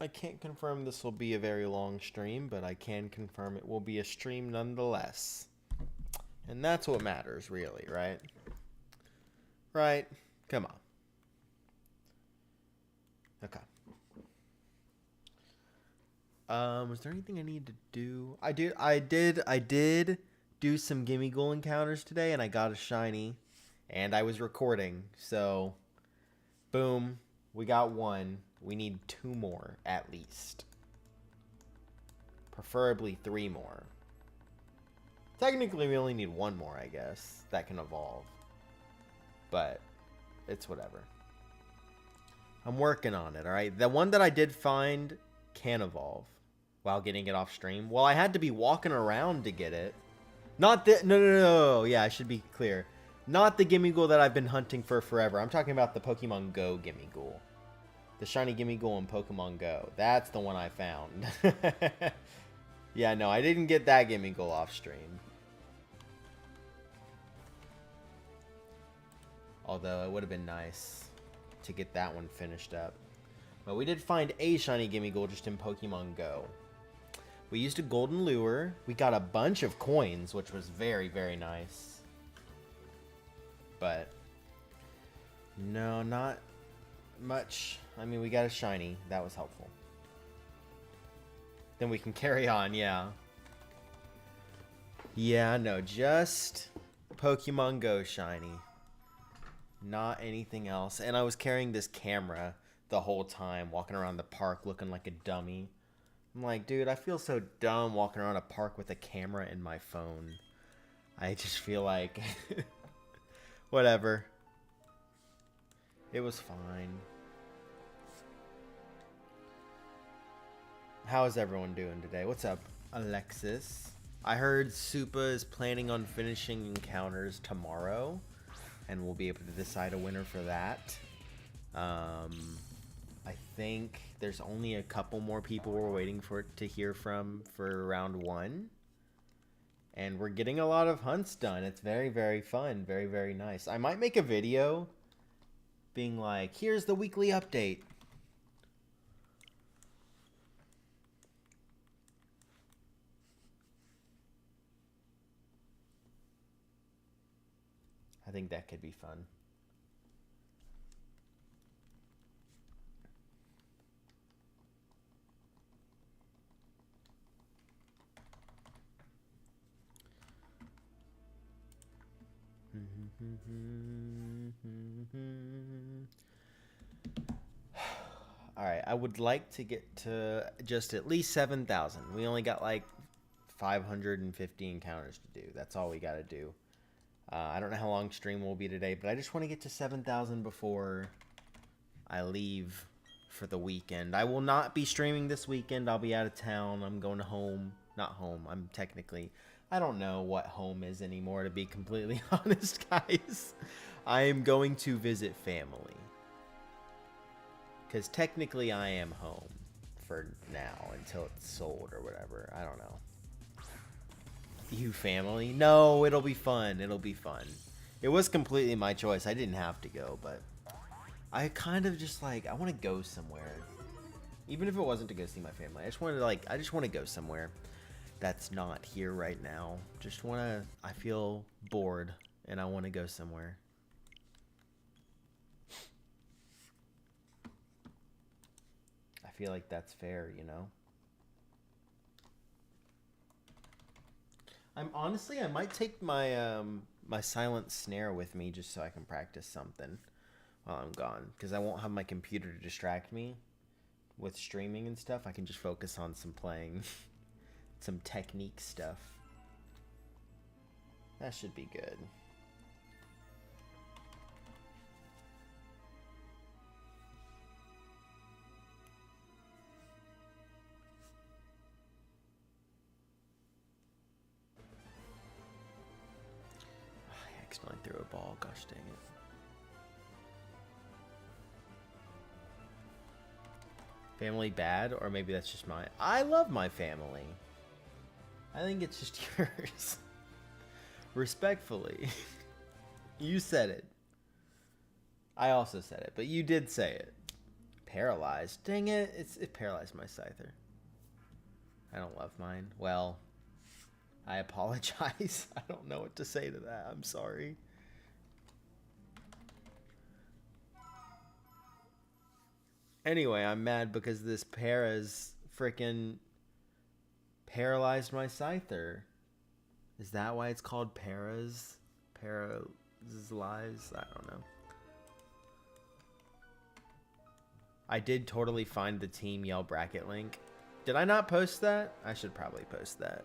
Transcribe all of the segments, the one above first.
I can't confirm this will be a very long stream, but I can confirm it will be a stream nonetheless. And that's what matters, really, right? Right? Come on. Okay. Was there anything I need to do? I did do some Gimme Ghoul encounters today, and I got a shiny, and I was recording, so boom, we got one. We need two more at least, preferably three more. Technically, we only need one more, I guess, that can evolve, but it's whatever. I'm working on it. All right, the one that I did find can evolve while getting it off stream. Well, I had to be walking around to get it. Not the no. Yeah, I should be clear. Not the Gimme Ghoul that I've been hunting for forever. I'm talking about the Pokemon Go Gimme Ghoul. The shiny Gimme Ghoul in Pokemon Go. That's the one I found. Yeah, no, I didn't get that Gimme Ghoul off stream. Although it would have been nice to get that one finished up. But we did find a shiny Gimme Ghoul just in Pokemon Go. We used a golden lure. We got a bunch of coins, which was very, very nice. But no, not much. I mean, we got a shiny. That was helpful. Then we can carry on, yeah. Yeah, no, just Pokemon Go shiny. Not anything else. And I was carrying this camera the whole time, walking around the park looking like a dummy. I'm like, dude, I feel so dumb walking around a park with a camera in my phone. I just feel like... whatever. It was fine. How is everyone doing today? What's up, Alexis? I heard Supa is planning on finishing encounters tomorrow, and we'll be able to decide a winner for that. I think there's only a couple more people we're waiting for to hear from for round one. And we're getting a lot of hunts done. It's very, very fun. Very, very nice. I might make a video being like, here's the weekly update. I think that could be fun. Alright, I would like to get to just at least 7,000. We only got like 550 encounters to do. That's all we got to do. I don't know how long stream will be today, but I just want to get to 7,000 before I leave for the weekend. I will not be streaming this weekend. I'll be out of town. I'm going to home. Not home. I'm technically... I don't know what home is anymore, to be completely honest, guys. I am going to visit family. Because technically I am home for now until it's sold or whatever. I don't know. You family? No, it'll be fun. It'll be fun. It was completely my choice. I didn't have to go, but I kind of just like, I want to go somewhere. Even if it wasn't to go see my family. I just want to go somewhere that's not here right now. Just want to, I feel bored and I want to go somewhere. I feel like that's fair, you know? I might take my my silent snare with me just so I can practice something while I'm gone, because I won't have my computer to distract me with streaming and stuff. I can just focus on some playing, some technique stuff. That should be good. I accidentally threw a ball. Gosh dang it. Family bad, or maybe that's just my... I love my family. I think it's just yours. Respectfully. You said it. I also said it, but you did say it. Paralyzed. Dang it. It paralyzed my Scyther. I don't love mine. Well, I apologize. I don't know what to say to that. I'm sorry. Anyway, I'm mad because this Para's freaking paralyzed my Scyther. Is that why it's called Paralyzed? I don't know. I did totally find the Team Yell bracket link. Did I not post that? I should probably post that.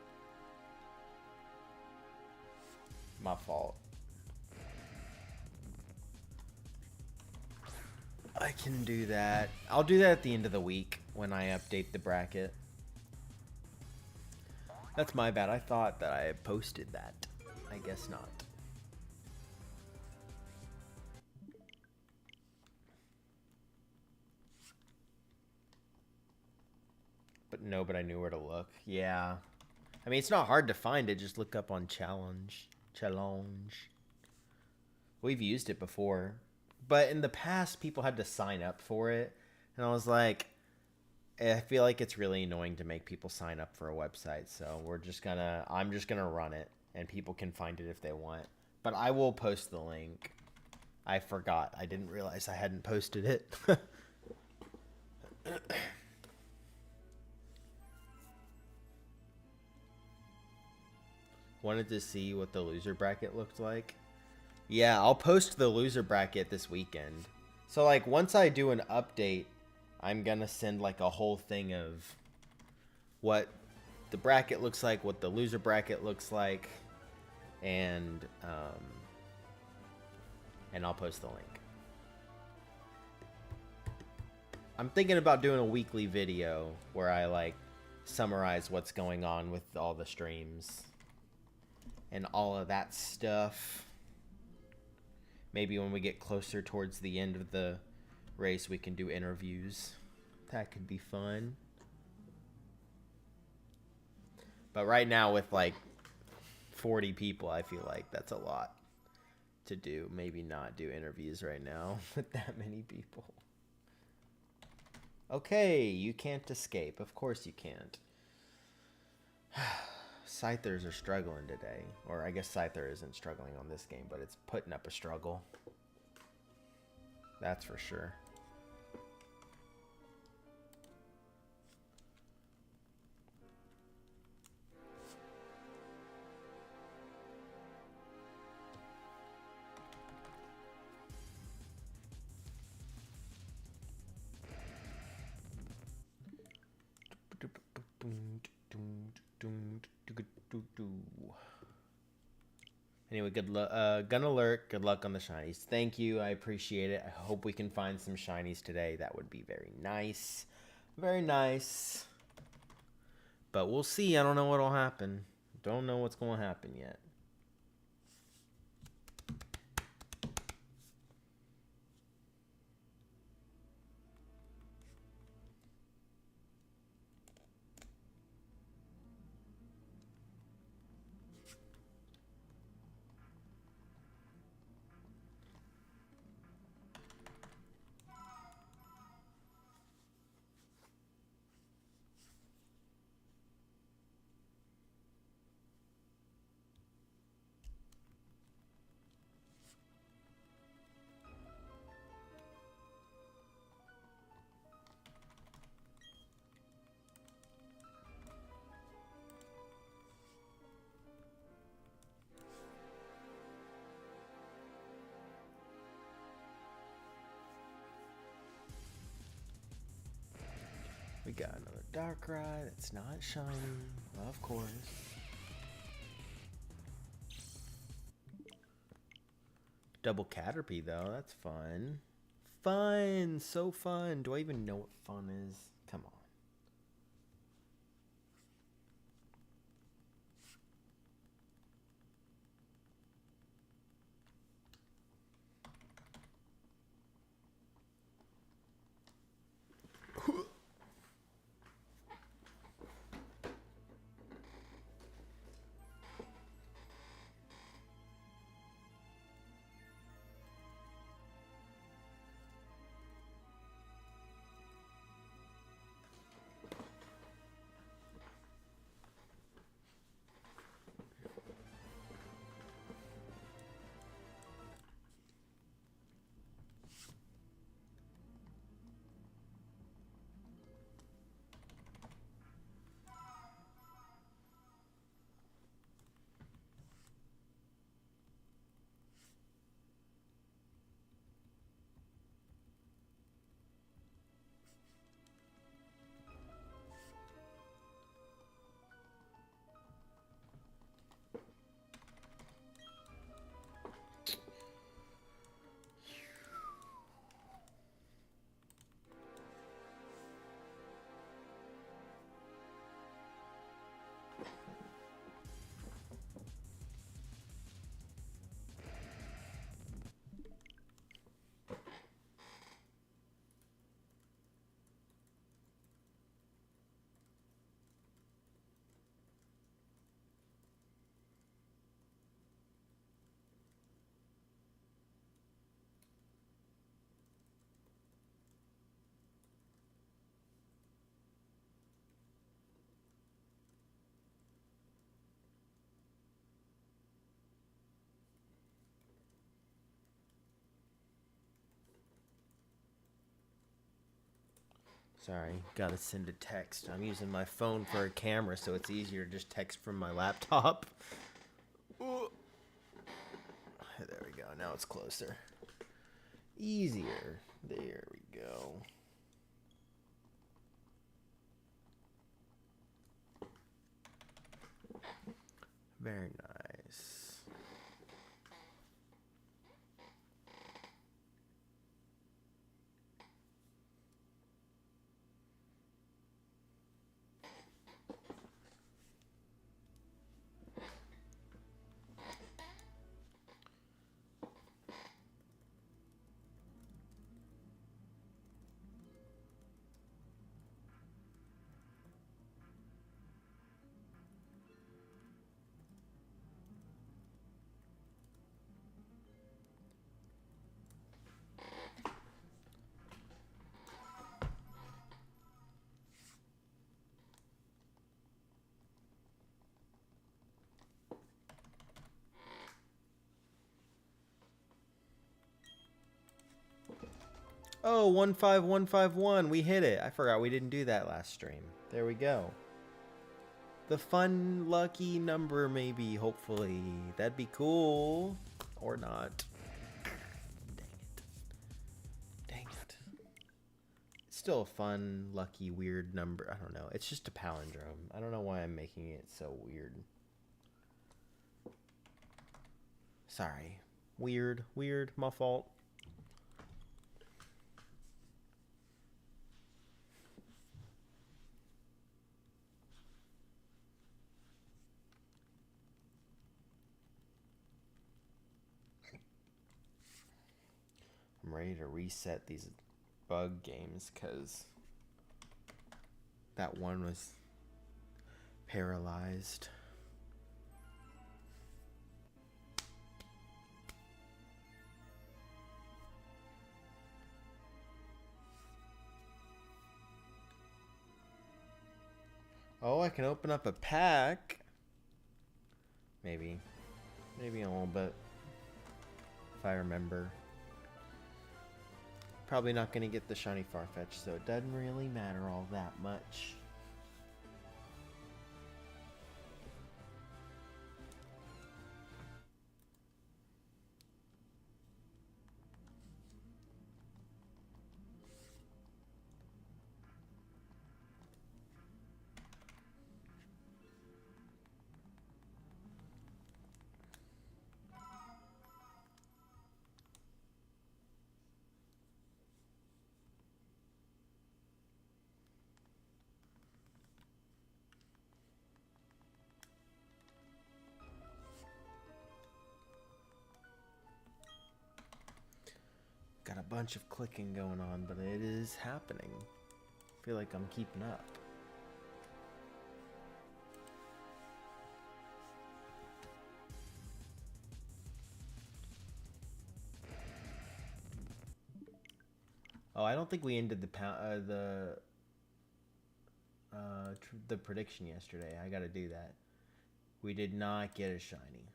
My fault. I can do that. I'll do that at the end of the week when I update the bracket. That's my bad. I thought that I posted that. I guess not. But I knew where to look. Yeah. I mean, it's not hard to find it. Just look up on Challenge. We've used it before. But in the past, people had to sign up for it. And I was like, I feel like it's really annoying to make people sign up for a website. So I'm just gonna run it. And people can find it if they want. But I will post the link. I forgot. I didn't realize I hadn't posted it. Wanted to see what the loser bracket looked like. Yeah, I'll post the loser bracket this weekend. So, like, once I do an update, I'm gonna send, like, a whole thing of what the bracket looks like, what the loser bracket looks like, and I'll post the link. I'm thinking about doing a weekly video where I, like, summarize what's going on with all the streams and all of that stuff. Maybe when we get closer towards the end of the race, we can do interviews. That could be fun. But right now with like 40 people, I feel like that's a lot to do. Maybe not do interviews right now with that many people. Okay, you can't escape. Of course you can't. Scythers are struggling today. Or I guess Scyther isn't struggling on this game, but it's putting up a struggle. That's for sure. Anyway, good luck. Gun alert. Good luck on the shinies. Thank you. I appreciate it. I hope we can find some shinies today. That would be very nice. Very nice. But we'll see. I don't know what'll happen. Don't know what's going to happen yet. We got another Darkrai that's not shiny, of course. Double Caterpie though, that's fun. Fun, so fun. Do I even know what fun is? Come on. Sorry, gotta send a text. I'm using my phone for a camera, so it's easier to just text from my laptop. Ooh. There we go. Now it's closer. Easier. There we go. Very nice. Oh, 15151. We hit it. I forgot we didn't do that last stream. There we go. The fun, lucky number, maybe, hopefully. That'd be cool. Or not. Dang it. Dang it. It's still a fun, lucky, weird number. I don't know. It's just a palindrome. I don't know why I'm making it so weird. Sorry. Weird. Weird. My fault. I'm ready to reset these bug games because that one was paralyzed. Oh, I can open up a pack. Maybe. Maybe a little bit. If I remember. Probably not going to get the shiny Farfetch, so it doesn't really matter all that much. Got a bunch of clicking going on, but it is happening. I feel like I'm keeping up. Oh, I don't think we ended the prediction yesterday. I gotta do that. We did not get a shiny.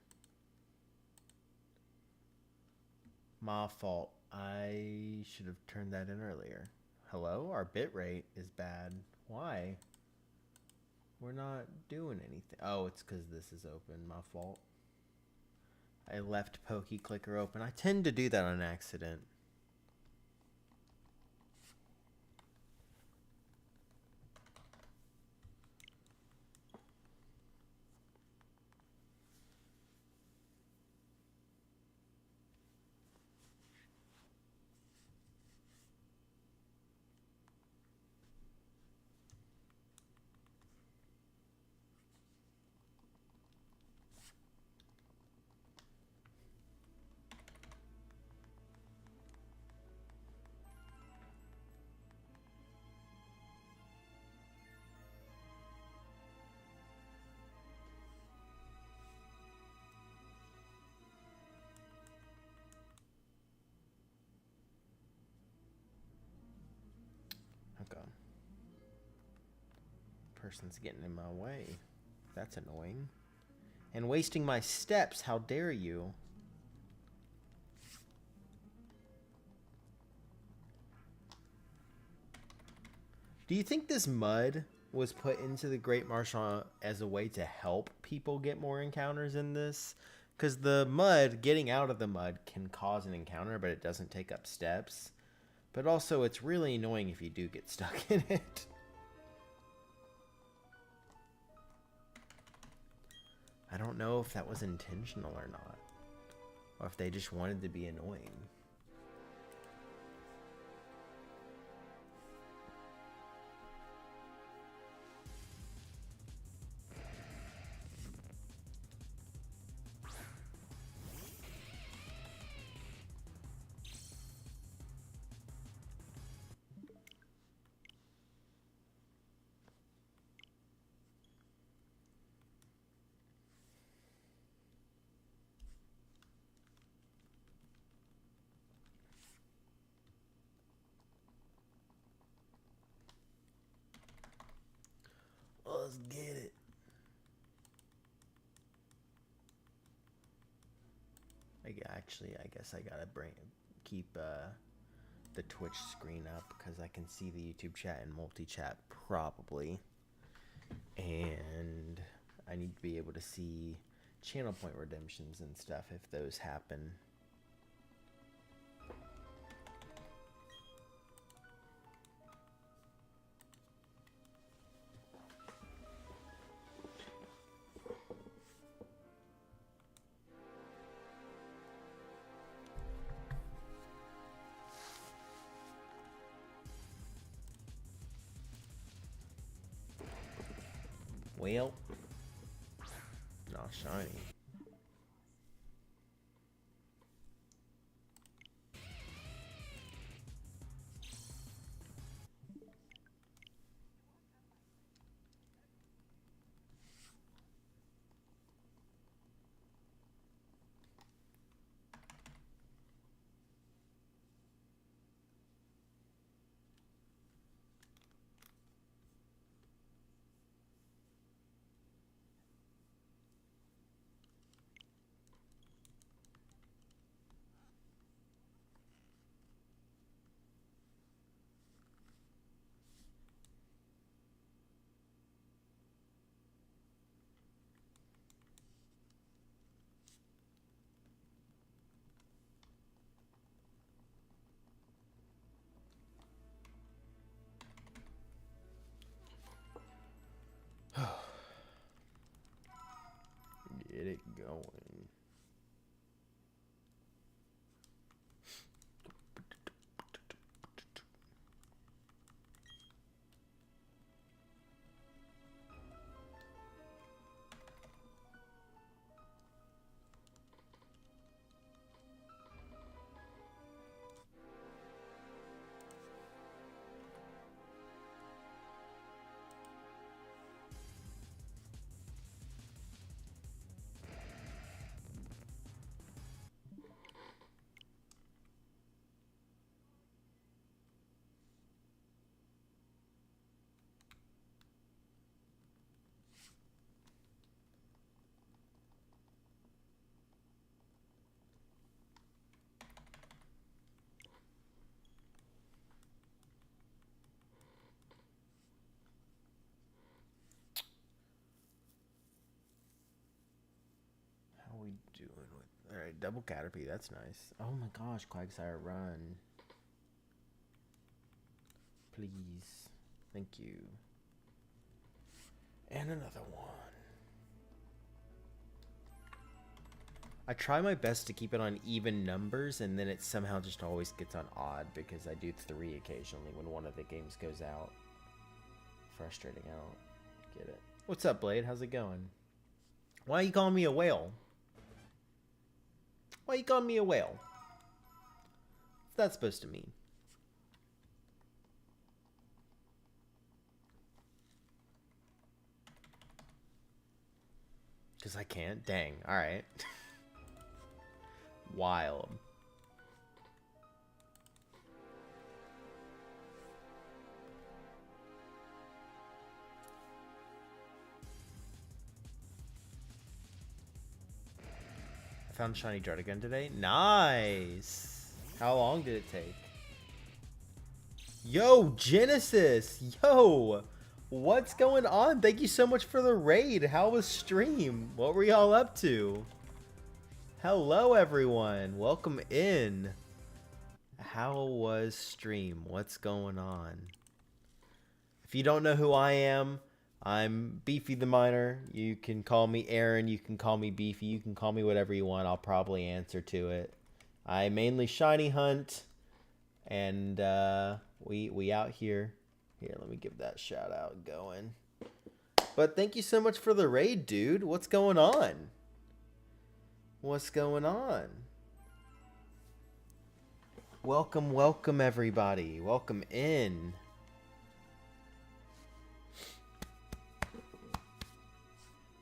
My fault. I should have turned that in earlier. Hello? Our bitrate is bad. Why? We're not doing anything. Oh, it's because this is open. My fault. I left PokeClicker open. I tend to do that on accident. Person's getting in my way. That's annoying. And wasting my steps. How dare you? Do you think this mud was put into the Great Marshal as a way to help people get more encounters in this? Because the mud, getting out of the mud can cause an encounter, but it doesn't take up steps. But also, it's really annoying if you do get stuck in it. I don't know if that was intentional or not. Or if they just wanted to be annoying. Let's get it. I guess I gotta keep the Twitch screen up because I can see the YouTube chat and multi-chat probably. And I need to be able to see channel point redemptions and stuff if those happen. Well, not shiny. Get it going. How we doing with... Alright, double Caterpie, that's nice. Oh my gosh, Quagsire, run. Please. Thank you. And another one. I try my best to keep it on even numbers, and then it somehow just always gets on odd because I do 3 occasionally when one of the games goes out. Frustrating, I don't get it. What's up, Blade? How's it going? Why are you calling me a whale? Why are you calling me a whale? What's that supposed to mean? Because I can't? Dang. Alright. Wild. I found shiny Druddigon today. Nice. How long did it take? Yo, Genesis. Yo. What's going on? Thank you so much for the raid. How was stream? What were y'all up to? Hello, everyone. Welcome in. How was stream? What's going on? If you don't know who I am, I'm Beefy the Miner. You can call me Aaron. You can call me Beefy. You can call me whatever you want. I'll probably answer to it. I mainly shiny hunt, and we out here. Here, let me give that shout out going. But thank you so much for the raid, dude. What's going on? What's going on? Welcome, welcome, everybody. Welcome in.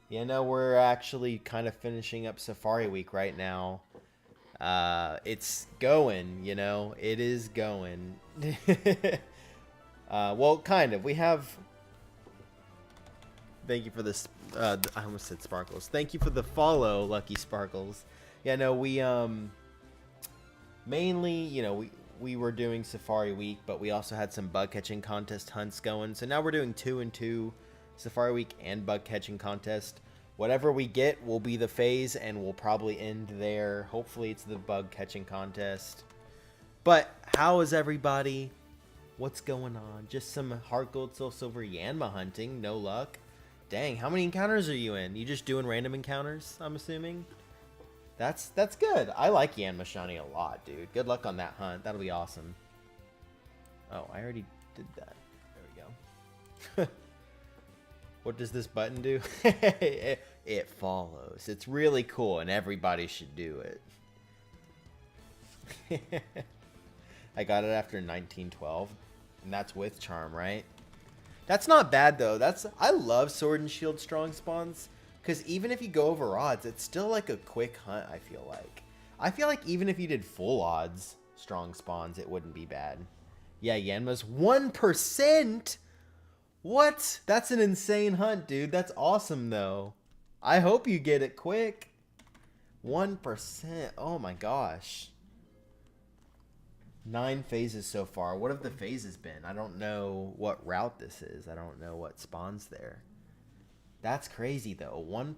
You know, we're actually kind of finishing up Safari Week right now. It's going, you know. It is going. Well, kind of. We have... Thank you for this. I almost said Sparkles. Thank you for the follow, Lucky Sparkles. Yeah, no, we, mainly, you know, we were doing Safari Week, but we also had some bug catching contest hunts going. So now we're doing 2 and 2, Safari Week and bug catching contest. Whatever we get will be the phase, and we'll probably end there. Hopefully it's the bug catching contest. But how is everybody? What's going on? Just some Heart Gold Soul Silver Yanma hunting. No luck. Dang, how many encounters are you in? You just doing random encounters, I'm assuming? That's good. I like Yanma Shiny a lot, dude. Good luck on that hunt. That'll be awesome. Oh, I already did that. There we go. What does this button do? It follows. It's really cool, and everybody should do it. I got it after 1912, and that's with charm, right? That's not bad, though. I love Sword and Shield strong spawns, because even if you go over odds, it's still like a quick hunt, I feel like. I feel like even if you did full odds strong spawns, it wouldn't be bad. Yeah, Yanma's 1%! What? That's an insane hunt, dude. That's awesome, though. I hope you get it quick. 1%. Oh, my gosh. 9 phases so far. What have the phases been? I don't know what route this is. I don't know what spawns there. That's crazy, though. 1%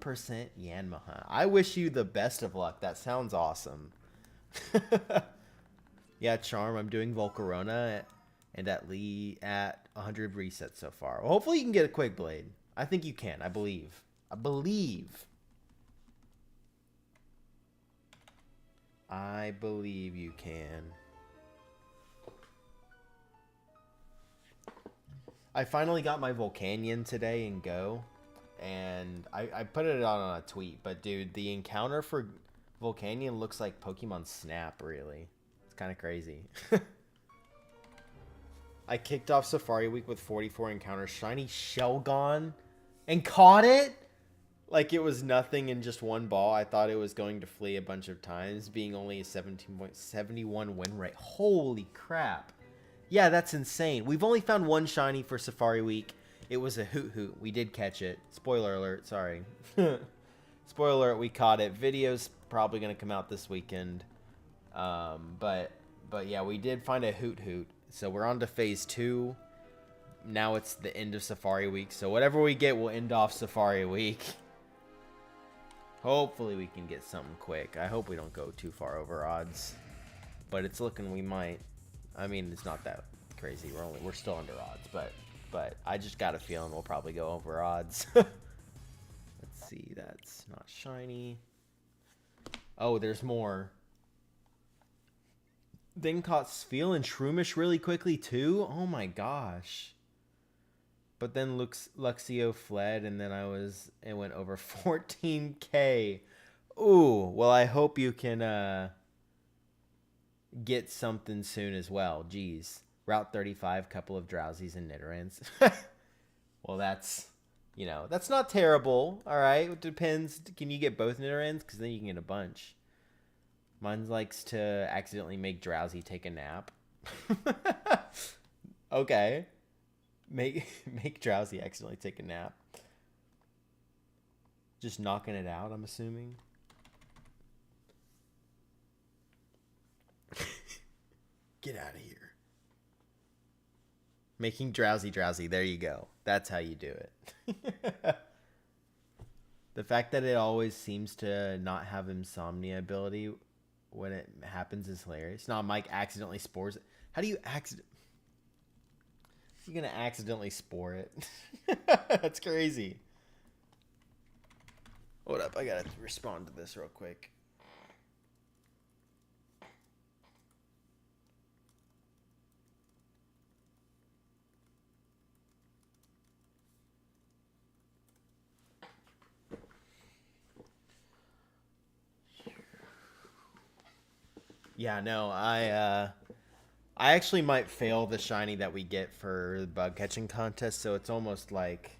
Yanma hunt. I wish you the best of luck. That sounds awesome. Yeah, Charm. I'm doing Volcarona and at 100 resets so far. Well, hopefully you can get a quick blade. I think you can. I believe. I believe you can. I finally got my Volcanion today in Go, and I put it on a tweet, but dude, the encounter for Volcanion looks like Pokemon Snap, really. It's kind of crazy. I kicked off Safari Week with 44 encounters, shiny Shelgon, and caught it? Like it was nothing in just one ball. I thought it was going to flee a bunch of times, being only a 17.71 win rate. Holy crap. Yeah, that's insane. We've only found one shiny for Safari Week. It was a Hoot Hoot. We did catch it. Spoiler alert, sorry. Spoiler alert, we caught it. Video's probably going to come out this weekend. But yeah, we did find a Hoot Hoot. So we're on to phase 2. Now it's the end of Safari Week. So whatever we get, we'll end off Safari Week. Hopefully we can get something quick. I hope we don't go too far over odds. But it's looking we might. I mean, it's not that crazy. We're still under odds, but I just got a feeling we'll probably go over odds. Let's see, that's not shiny. Oh, there's more. Then caught Spheal and Shroomish really quickly too. Oh my gosh. But then Luxio fled, and then it went over 14k. Ooh, well, I hope you can get something soon as well. Jeez. Route 35, couple of Drowsies and Nidorans. Well, that's not terrible. All right, it depends. Can you get both Nidorans? Because then you can get a bunch. Mine likes to accidentally make Drowsy take a nap. Okay. Make Drowsy accidentally take a nap. Just knocking it out, I'm assuming. Get out of here. Making drowsy. There you go. That's how you do it. The fact that it always seems to not have insomnia ability when it happens is hilarious. No, Mike accidentally spores it. How do you You're gonna accidentally spore it. That's crazy. Hold up, I gotta respond to this real quick. Yeah, no, I actually might fail the shiny that we get for the bug catching contest, so it's almost like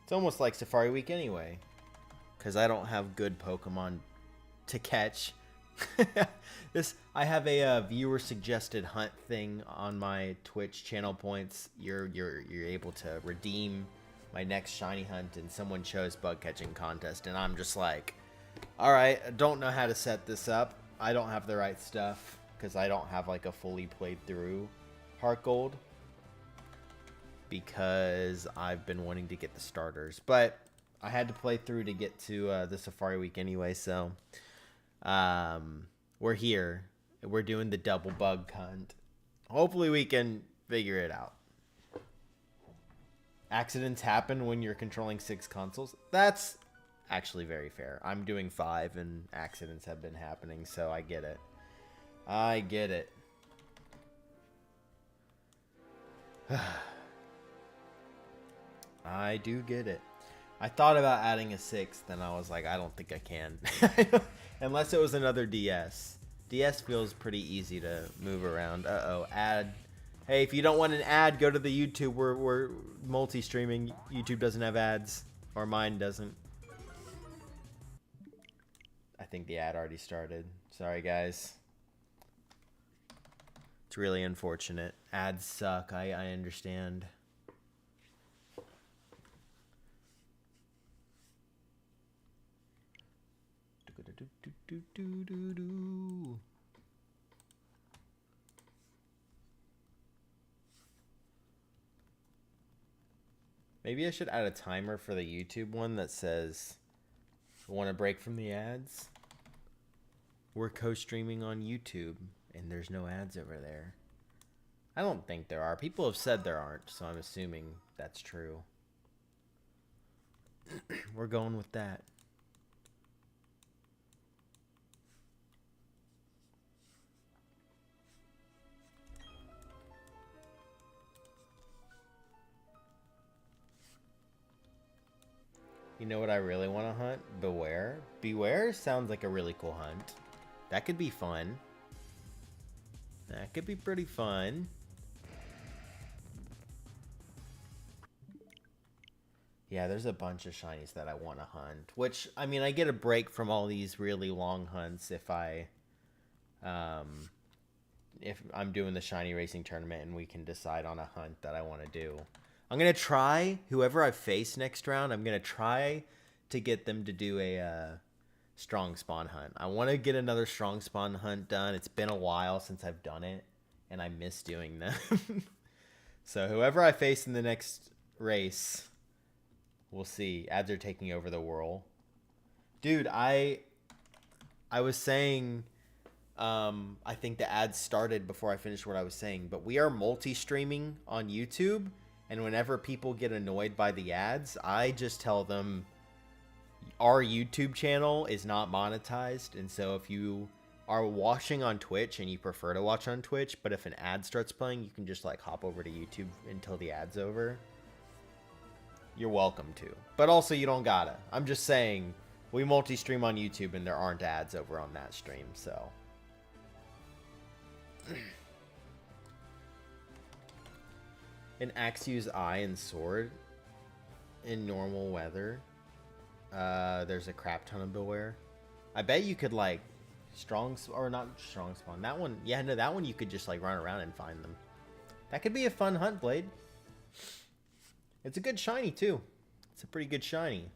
Safari Week anyway, because I don't have good Pokemon to catch. I have a viewer suggested hunt thing on my Twitch channel points. You're able to redeem my next shiny hunt, and someone chose bug catching contest, and I'm just like, all right, I don't know how to set this up. I don't have the right stuff because I don't have like a fully played through Heart Gold, because I've been wanting to get the starters, but I had to play through to get to the Safari Week anyway. So we're here. We're doing the double bug hunt. Hopefully we can figure it out. Accidents happen when you're controlling 6 consoles. That's actually very fair. I'm doing 5 and accidents have been happening, so I get it. I get it. I do get it. I thought about adding a 6th, and I was like, I don't think I can. Unless it was another DS. DS feels pretty easy to move around. Uh-oh, ad. Hey, if you don't want an ad, go to the YouTube. We're multi-streaming. YouTube doesn't have ads. Or mine doesn't. I think the ad already started. Sorry, guys. It's really unfortunate. Ads suck. I understand. Maybe I should add a timer for the YouTube one that says, want to break from the ads? We're co-streaming on YouTube, and there's no ads over there. I don't think there are. People have said there aren't, so I'm assuming that's true. We're going with that. You know what I really want to hunt? Beware. Beware sounds like a really cool hunt. That could be fun. That could be pretty fun. Yeah, there's a bunch of shinies that I want to hunt. Which, I mean, I get a break from all these really long hunts if I'm doing the shiny racing tournament and we can decide on a hunt that I want to do. I'm going to try, whoever I face next round, I'm going to try to get them to do a strong spawn hunt. I want to get another strong spawn hunt done. It's been a while since I've done it, and I miss doing them. So whoever I face in the next race, we'll see. Ads are taking over the world. Dude, I was saying, I think the ads started before I finished what I was saying, but we are multi-streaming on YouTube. And whenever people get annoyed by the ads, I just tell them our YouTube channel is not monetized. And so if you are watching on Twitch and you prefer to watch on Twitch, but if an ad starts playing, you can just like hop over to YouTube until the ad's over. You're welcome to. But also you don't gotta. I'm just saying we multi-stream on YouTube and there aren't ads over on that stream, so. An Axew's Eye and Sword in normal weather. There's a crap ton of Beware. I bet you could like or not strong spawn. That one, yeah, no, that one you could just like run around and find them. That could be a fun hunt, Blade. It's a good shiny too. It's a pretty good shiny.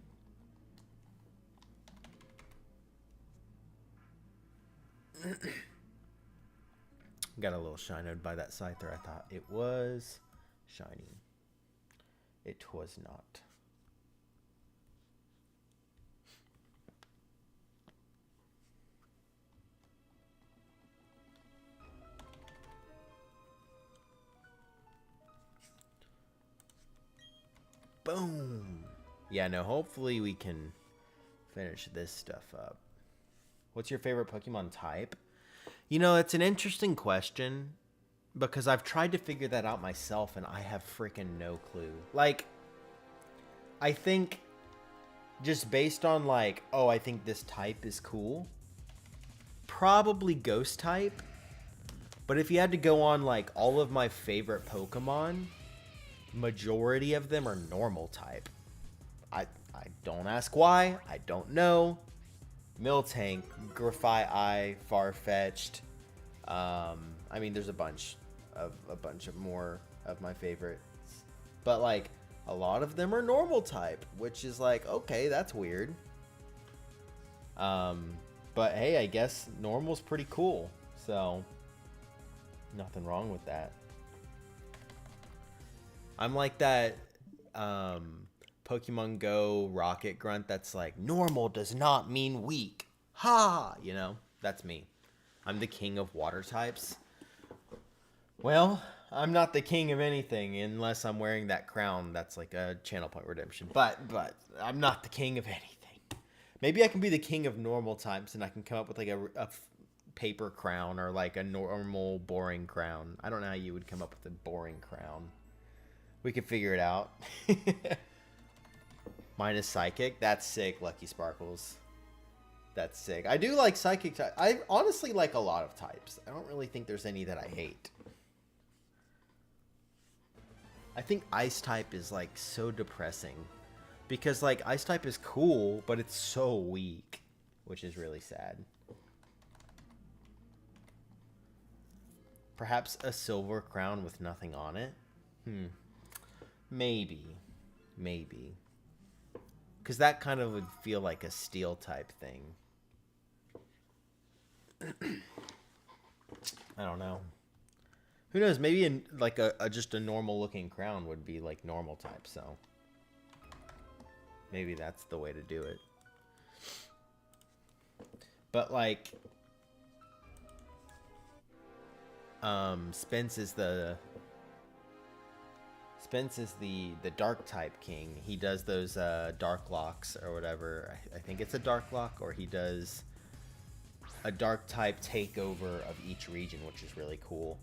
Got a little shinoed by that Scyther. I thought it was shiny. It was not. Boom. Yeah, no, hopefully we can finish this stuff up. What's your favorite Pokemon type? You know, it's an interesting question because I've tried to figure that out myself and I have freaking no clue. Like, I think just based on like, oh, I think this type is cool, probably Ghost type. But if you had to go on like all of my favorite Pokemon, majority of them are normal type. I don't ask why. I don't know. Miltank, Grafaiai, Farfetch'd. I mean, there's a bunch of more of my favorites, but like a lot of them are normal type, which is like, okay, that's weird. But hey, I guess normal's pretty cool, so nothing wrong with that. I'm like that Pokemon Go Rocket Grunt that's like, normal does not mean weak. Ha! You know, that's me. I'm the king of water types. Well, I'm not the king of anything unless I'm wearing that crown that's like a channel point redemption. But I'm not the king of anything. Maybe I can be the king of normal types and I can come up with like a paper crown or like a normal boring crown. I don't know how you would come up with a boring crown. We could figure it out. Mine is Psychic. That's sick, Lucky Sparkles. That's sick. I do like Psychic type. I honestly like a lot of types. I don't really think there's any that I hate. I think Ice type is like so depressing. Because like Ice type is cool, but it's so weak. Which is really sad. Perhaps a silver crown with nothing on it? Maybe. Because that kind of would feel like a steel type thing. I don't know. Who knows? Maybe like just a normal looking crown would be like normal type. So maybe that's the way to do it. But like, Spence is the dark type king. He does those dark locks or whatever. I think it's a dark lock, or he does a dark type takeover of each region, which is really cool.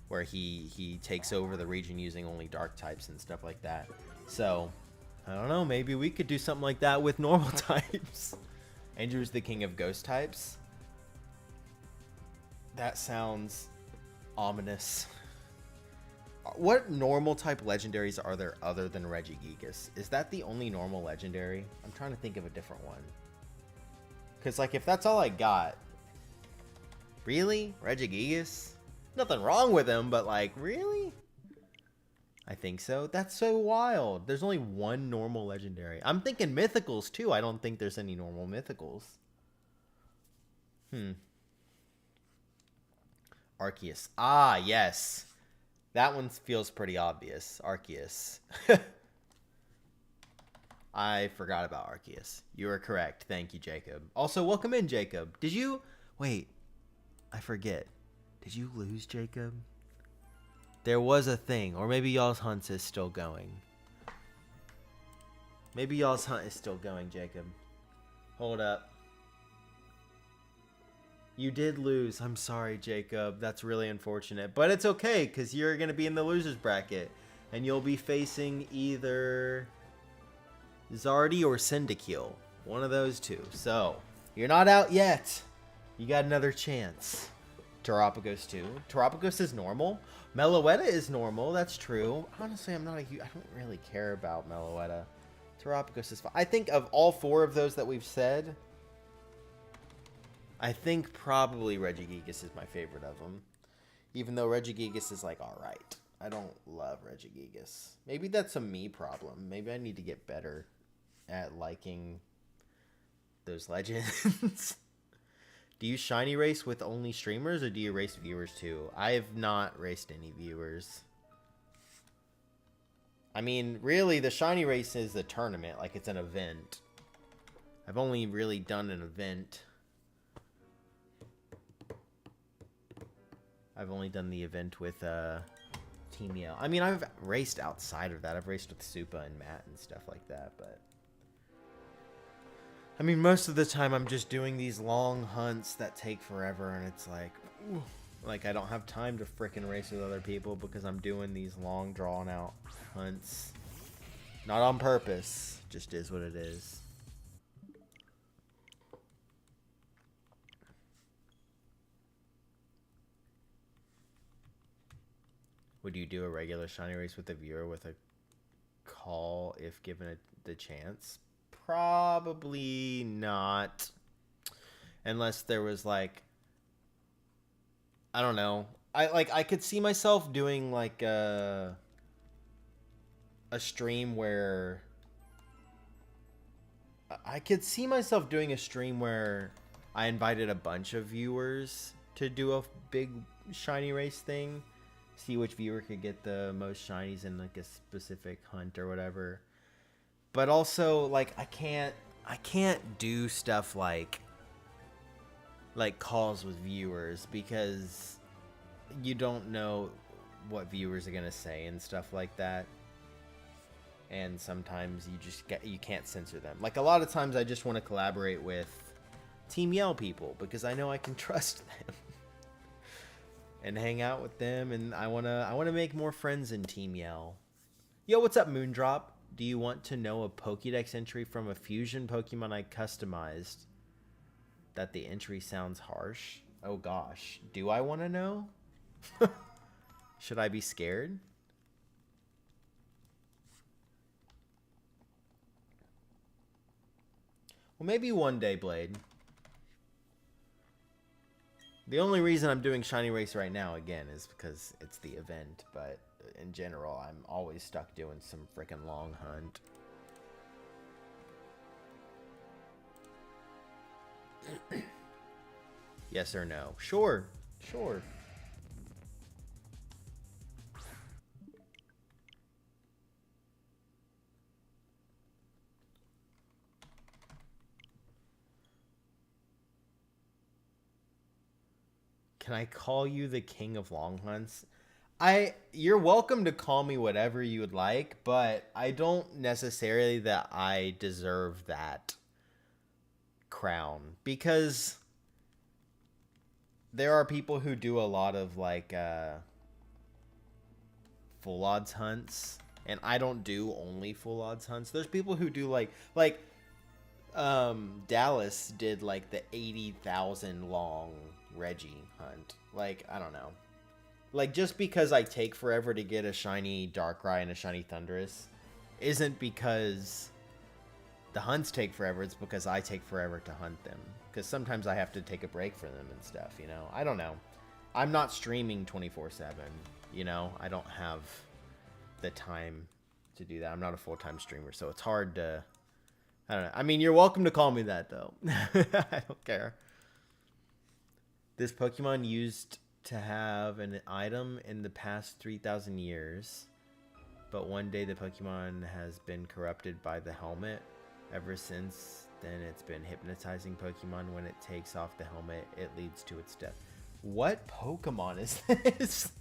Where he takes over the region using only dark types and stuff like that. So I don't know, maybe we could do something like that with normal types. Andrew's the king of ghost types. That sounds ominous. What normal type legendaries are there other than Regigigas? Is that the only normal legendary? I'm trying to think of a different one. Because, like, if that's all I got... Really? Regigigas? Nothing wrong with him, but, like, really? I think so. That's so wild. There's only one normal legendary. I'm thinking mythicals, too. I don't think there's any normal mythicals. Arceus. Ah, yes. That one feels pretty obvious. Arceus. I forgot about Arceus. You are correct. Thank you, Jacob. Also, welcome in, Jacob. Did you... Wait. I forget. Did you lose, Jacob? There was a thing. Or maybe y'all's hunt is still going. Maybe y'all's hunt is still going, Jacob. Hold up. You did lose. I'm sorry, Jacob. That's really unfortunate. But it's okay, because you're going to be in the loser's bracket. And you'll be facing either Zardy or Cyndaquil. One of those two. So, you're not out yet. You got another chance. Terapagos too. Terapagos is normal. Meloetta is normal. That's true. Honestly, I don't really care about Meloetta. Terapagos is fine. I think of all four of those that we've said, I think probably Regigigas is my favorite of them. Even though Regigigas is like, alright. I don't love Regigigas. Maybe that's a me problem. Maybe I need to get better at liking those legends. Do you shiny race with only streamers, or do you race viewers too? I have not raced any viewers. I mean, really, the shiny race is a tournament, like it's an event. I've only really done an event. I've only done the event with Team Yell. I mean, I've raced outside of that. I've raced with Supa and Matt and stuff like that, but... I mean, most of the time I'm just doing these long hunts that take forever, and it's like... Ooh, like, I don't have time to frickin' race with other people because I'm doing these long, drawn-out hunts. Not on purpose. Just is what it is. Would you do a regular shiny race with a viewer with a call if given the chance? Probably not. Unless there was like, I don't know. I could see myself doing like a stream where I could see myself doing a stream where I invited a bunch of viewers to do a big shiny race thing. See which viewer could get the most shinies in like a specific hunt or whatever. But also, like, I can't do stuff like calls with viewers because you don't know what viewers are gonna say and stuff like that. And sometimes you can't censor them. Like, a lot of times I just want to collaborate with Team Yell people because I know I can trust them. And hang out with them, and I wanna make more friends in Team Yell. Yo, what's up, Moondrop? Do you want to know a Pokédex entry from a fusion Pokemon I customized? That the entry sounds harsh. Oh gosh, do I want to know? Should I be scared? Well, maybe one day, Blade. The only reason I'm doing Shiny Race right now, again, is because it's the event, but in general, I'm always stuck doing some freaking long hunt. Yes or no? Sure. Sure. Can I call you the king of long hunts? You're welcome to call me whatever you would like, but I don't necessarily that I deserve that crown because there are people who do a lot of like full odds hunts, and I don't do only full odds hunts. There's people who do like Dallas did like the 80,000 long Reggie hunt. Like, I don't know. Like, just because I take forever to get a shiny Darkrai and a shiny Thundurus isn't because the hunts take forever. It's because I take forever to hunt them. Because sometimes I have to take a break for them and stuff, you know? I don't know. I'm not streaming 24/7, you know? I don't have the time to do that. I'm not a full-time streamer, so it's hard to... I don't know. I mean, you're welcome to call me that, though. I don't care. This Pokemon used to have an item in the past 3,000 years, but one day the Pokemon has been corrupted by the helmet. Ever since then, it's been hypnotizing Pokemon. When it takes off the helmet, it leads to its death. What Pokemon is this?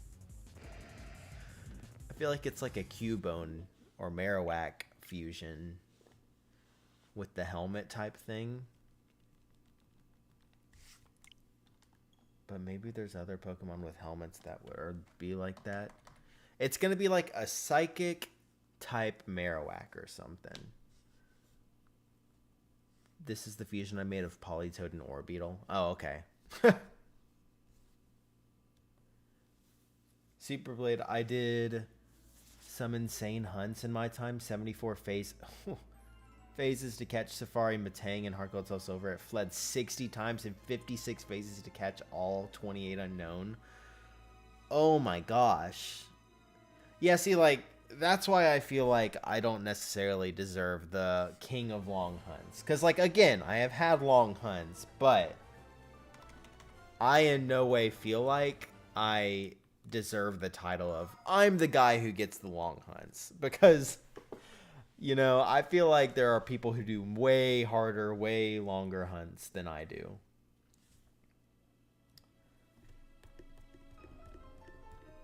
I feel like it's like a Cubone or Marowak fusion with the helmet type thing. But maybe there's other Pokemon with helmets that would be like that. It's going to be like a psychic type Marowak or something. This is the fusion I made of Politoed and Orbeetle. Oh, okay. Super Blade, I did some insane hunts in my time. 74 phases to catch Safari, Matang, and Heart Gold Soul Silver. It fled 60 times and 56 phases to catch all 28 unknown. Oh my gosh. Yeah, see, like, that's why I feel like I don't necessarily deserve the king of long hunts. Because, like, again, I have had long hunts, but I in no way feel like I deserve the title of I'm the guy who gets the long hunts, because you know, I feel like there are people who do way harder, way longer hunts than I do.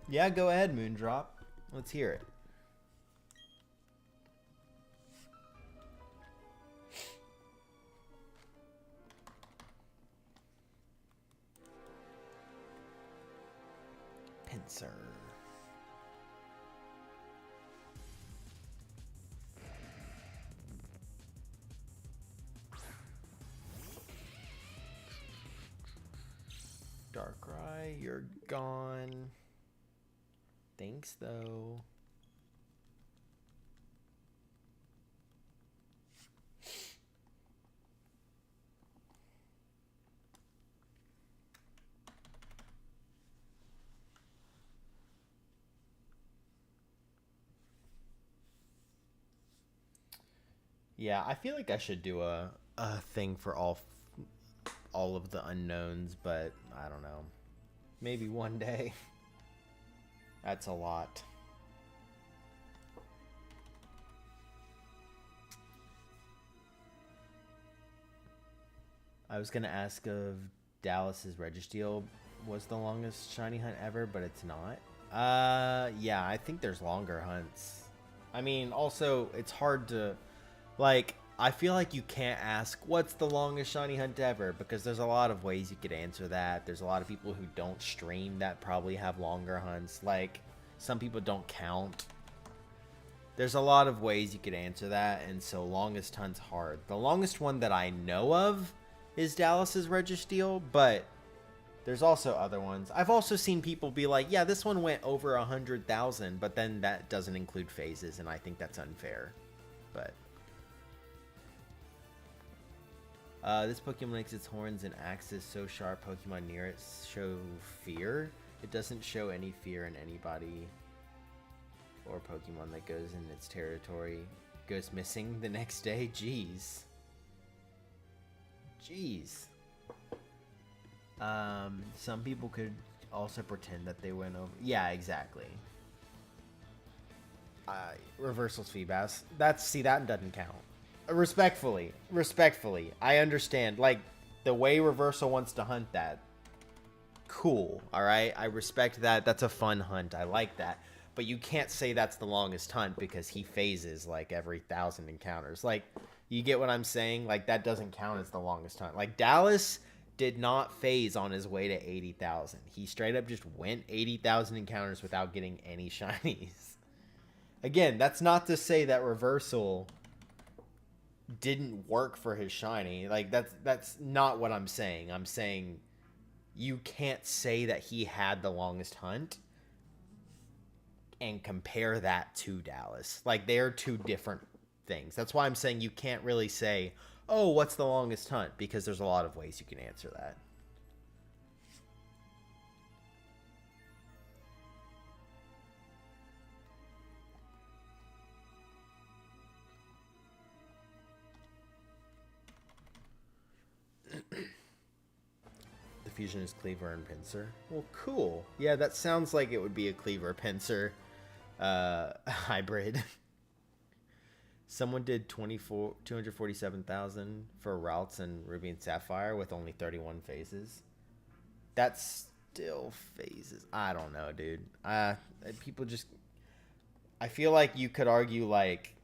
Yeah, go ahead, Moondrop. Let's hear it. Pincer. Darkrai, you're gone. Thanks, though. Yeah, I feel like I should do a thing for all of the unknowns, but I don't know. Maybe one day. That's a lot. I was gonna ask if Dallas's Registeel was the longest shiny hunt ever, but it's not. Yeah, I think there's longer hunts. I mean, also, it's hard to, like, I feel like you can't ask what's the longest shiny hunt ever, because there's a lot of ways you could answer that. There's a lot of people who don't stream that probably have longer hunts. Like, some people don't count. There's a lot of ways you could answer that, and so longest hunt's hard. The longest one that I know of is Dallas's Registeel, but there's also other ones. I've also seen people be like, yeah, this one went over 100,000, but then that doesn't include phases, and I think that's unfair. But this Pokemon makes its horns and axes so sharp Pokemon near it show fear. It doesn't show any fear in anybody or Pokemon that goes in its territory goes missing the next day. Jeez. Jeez. Some people could also pretend that they went over. Yeah, exactly. Reversals Feebas. That doesn't count. Respectfully, I understand. Like, the way Reversal wants to hunt that, cool, alright? I respect that. That's a fun hunt. I like that. But you can't say that's the longest hunt because he phases, like, every 1,000 encounters. Like, you get what I'm saying? Like, that doesn't count as the longest hunt. Like, Dallas did not phase on his way to 80,000. He straight up just went 80,000 encounters without getting any shinies. Again, that's not to say that Reversal didn't work for his shiny. Like, that's not what I'm saying. I'm saying you can't say that he had the longest hunt and compare that to Dallas. Like, they're two different things. That's why I'm saying you can't really say, oh, what's the longest hunt? Because there's a lot of ways you can answer that. The fusion is Cleaver and Pinsir. Well, cool. Yeah, that sounds like it would be a Cleaver Pinsir hybrid. Someone did 247,000 for routes and Ruby and Sapphire with only 31 phases. That's still phases. I don't know, dude. People just... I feel like you could argue, like,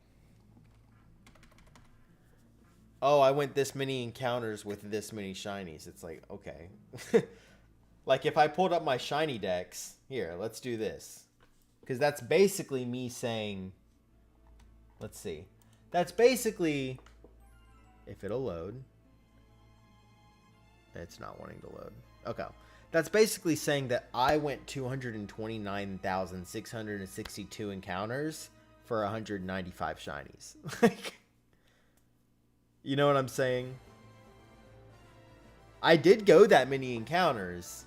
oh, I went this many encounters with this many shinies. It's like, okay. Like, if I pulled up my shiny decks, here, let's do this. Because that's basically me saying, let's see. That's basically, if it'll load. It's not wanting to load. Okay. That's basically saying that I went 229,662 encounters for 195 shinies. Like, you know what I'm saying? I did go that many encounters,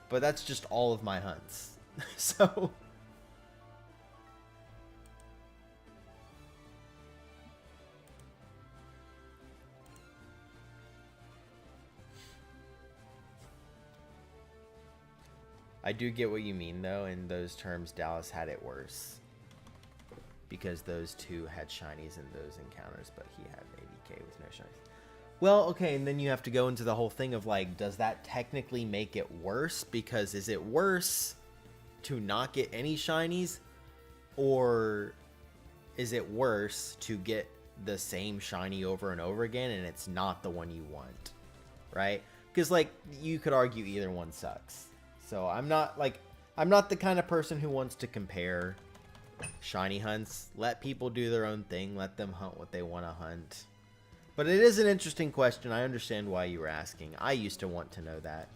but that's just all of my hunts. So... I do get what you mean, though. In those terms, Dallas had it worse. Because those two had shinies in those encounters, but he had 80k with no shinies. Well, okay, and then you have to go into the whole thing of, like, does that technically make it worse? Because is it worse to not get any shinies? Or is it worse to get the same shiny over and over again and it's not the one you want? Right? Because, like, you could argue either one sucks. So I'm not the kind of person who wants to compare shiny hunts. Let people do their own thing. Let them hunt what they want to hunt. But it is an interesting question. I understand why you were asking. I used to want to know that.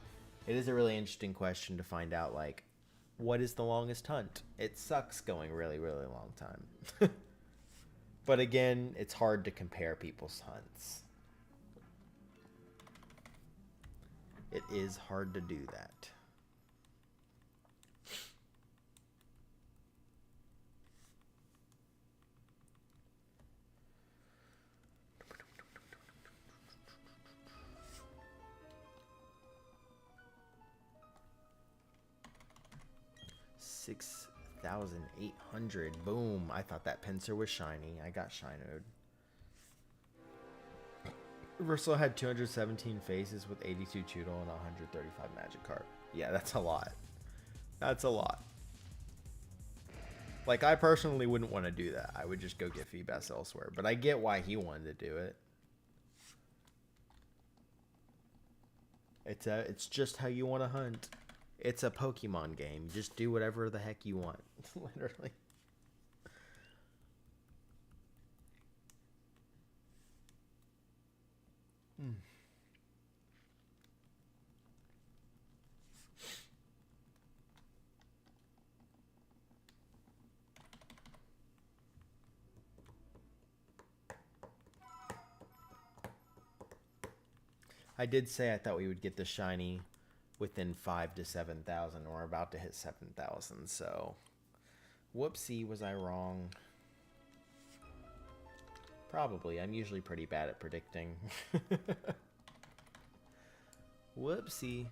It is a really interesting question to find out, like, what is the longest hunt? It sucks going really, really long time. But again, it's hard to compare people's hunts. It is hard to do that. $6,800. Boom. I thought that Pinsir was shiny. I got shinoed. Reversal had 217 faces with 82 Choodle and 135 Magikarp. Yeah, that's a lot. That's a lot. Like, I personally wouldn't want to do that. I would just go get Feebas elsewhere. But I get why he wanted to do it. It's just how you want to hunt. It's a Pokemon game. Just do whatever the heck you want. Literally. I did say I thought we would get the shiny within 5 to 7,000. We're about to hit 7,000, so whoopsie, was I wrong? Probably. I'm usually pretty bad at predicting. Whoopsie.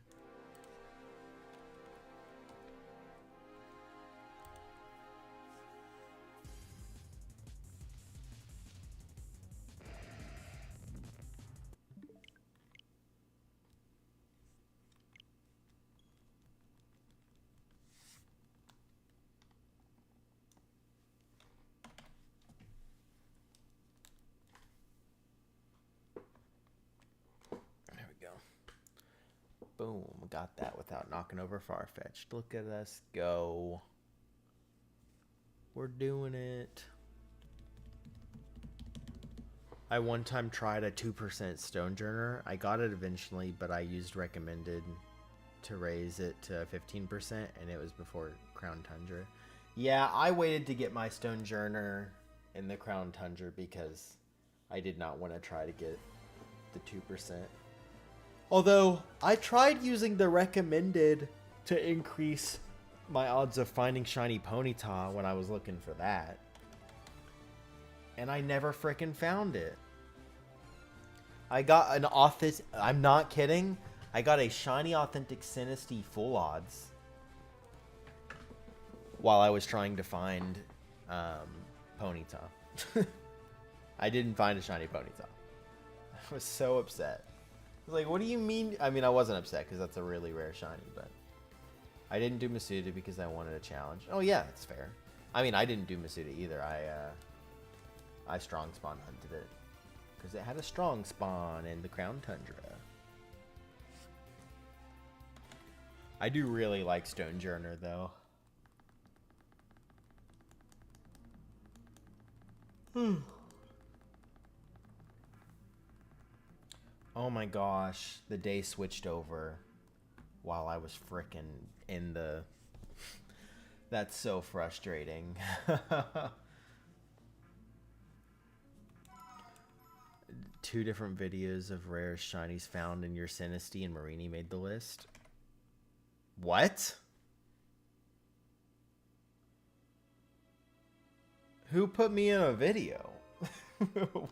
Boom, got that without knocking over Farfetch'd. Look at us go. We're doing it. I one time tried a 2% Stonejourner. I got it eventually, but I used recommended to raise it to 15%, and it was before Crown Tundra. Yeah, I waited to get my Stonejourner in the Crown Tundra because I did not want to try to get the 2%. Although, I tried using the recommended to increase my odds of finding shiny Ponyta when I was looking for that. And I never frickin' found it. I got an I'm not kidding. I got a shiny authentic Sinistea full odds while I was trying to find Ponyta. I didn't find a shiny Ponyta. I was so upset. I was like, what do you mean? I mean, I wasn't upset because that's a really rare shiny, but I didn't do Masuda because I wanted a challenge. Oh yeah, that's fair. I mean, I didn't do Masuda either. I strong spawn hunted it because it had a strong spawn in the Crown Tundra. I do really like Stonejourner though. Oh my gosh, the day switched over while I was frickin' in the... That's so frustrating. 2 different videos of rare shinies found in your Sinistea and Marini made the list. What? Who put me in a video?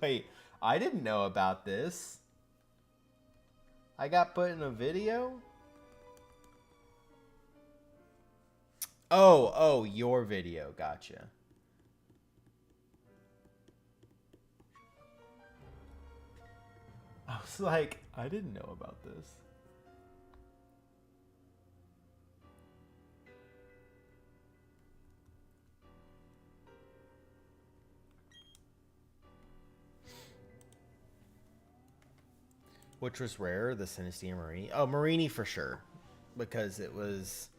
Wait, I didn't know about this. I got put in a video? Oh, your video. Gotcha. I was like, I didn't know about this. Which was rare, the Sinistea Marini? Oh, Marini for sure. Because it was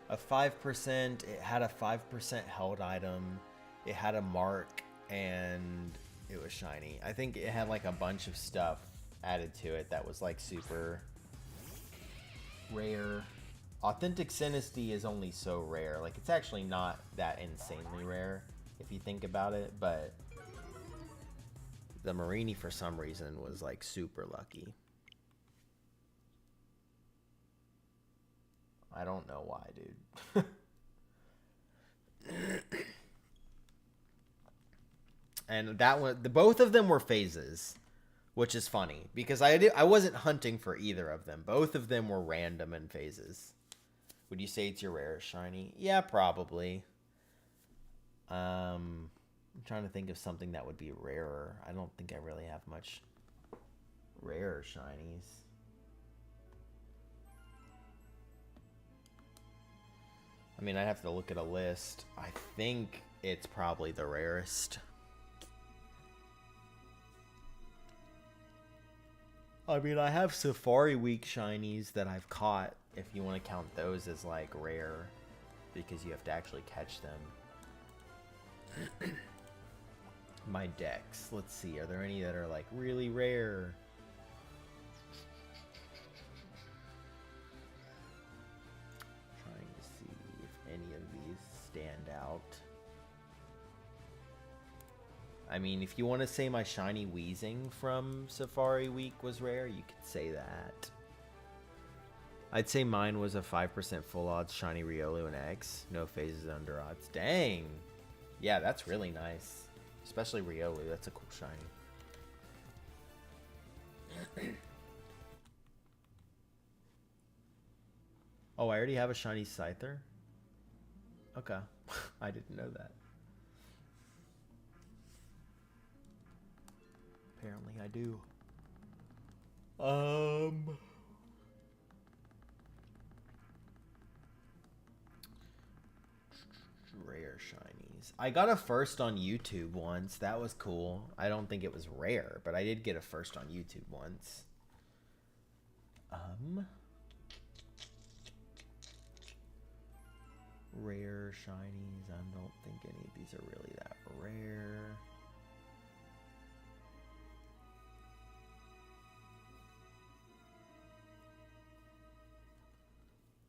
a 5%, it had a 5% held item, it had a mark, and it was shiny. I think it had like a bunch of stuff added to it that was like super rare. Authentic Sinistea is only so rare. Like, it's actually not that insanely rare if you think about it, but the Marini for some reason was like super lucky. I don't know why, dude. And that one, both of them were phases, which is funny because I wasn't hunting for either of them. Both of them were random and phases. Would you say it's your rarest shiny? Yeah, probably. I'm trying to think of something that would be rarer. I don't think I really have much rare shinies. I mean, I'd have to look at a list. I think it's probably the rarest. I mean, I have Safari Week shinies that I've caught, if you want to count those as, like, rare, because you have to actually catch them. My decks. Let's see, are there any that are, like, really rare? Any of these stand out. I mean, if you want to say my shiny Weezing from Safari Week was rare, you could say that. I'd say mine was a 5% full odds shiny Riolu and X. No phases under odds. Dang. Yeah, that's really nice. Especially Riolu. That's a cool shiny. Oh, I already have a shiny Scyther? Okay. I didn't know that. Apparently I do. Rare shinies. I got a first on YouTube once. That was cool. I don't think it was rare, but I did get a first on YouTube once. Rare shinies. I don't think any of these are really that rare.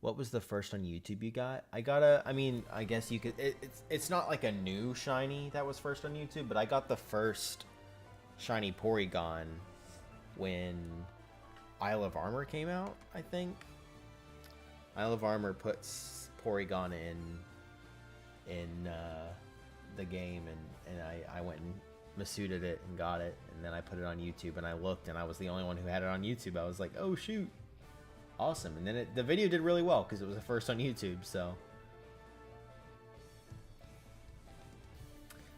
What was the first on YouTube you got? I mean, I guess you could, it's not like a new shiny that was first on YouTube, but I got the first shiny Porygon when Isle of Armor came out, I think. Isle of Armor puts Porygon in the game, and I went and Masudaed it and got it, and then I put it on YouTube, and I looked, and I was the only one who had it on YouTube. I was like, oh shoot, awesome. And then the video did really well because it was the first on YouTube. So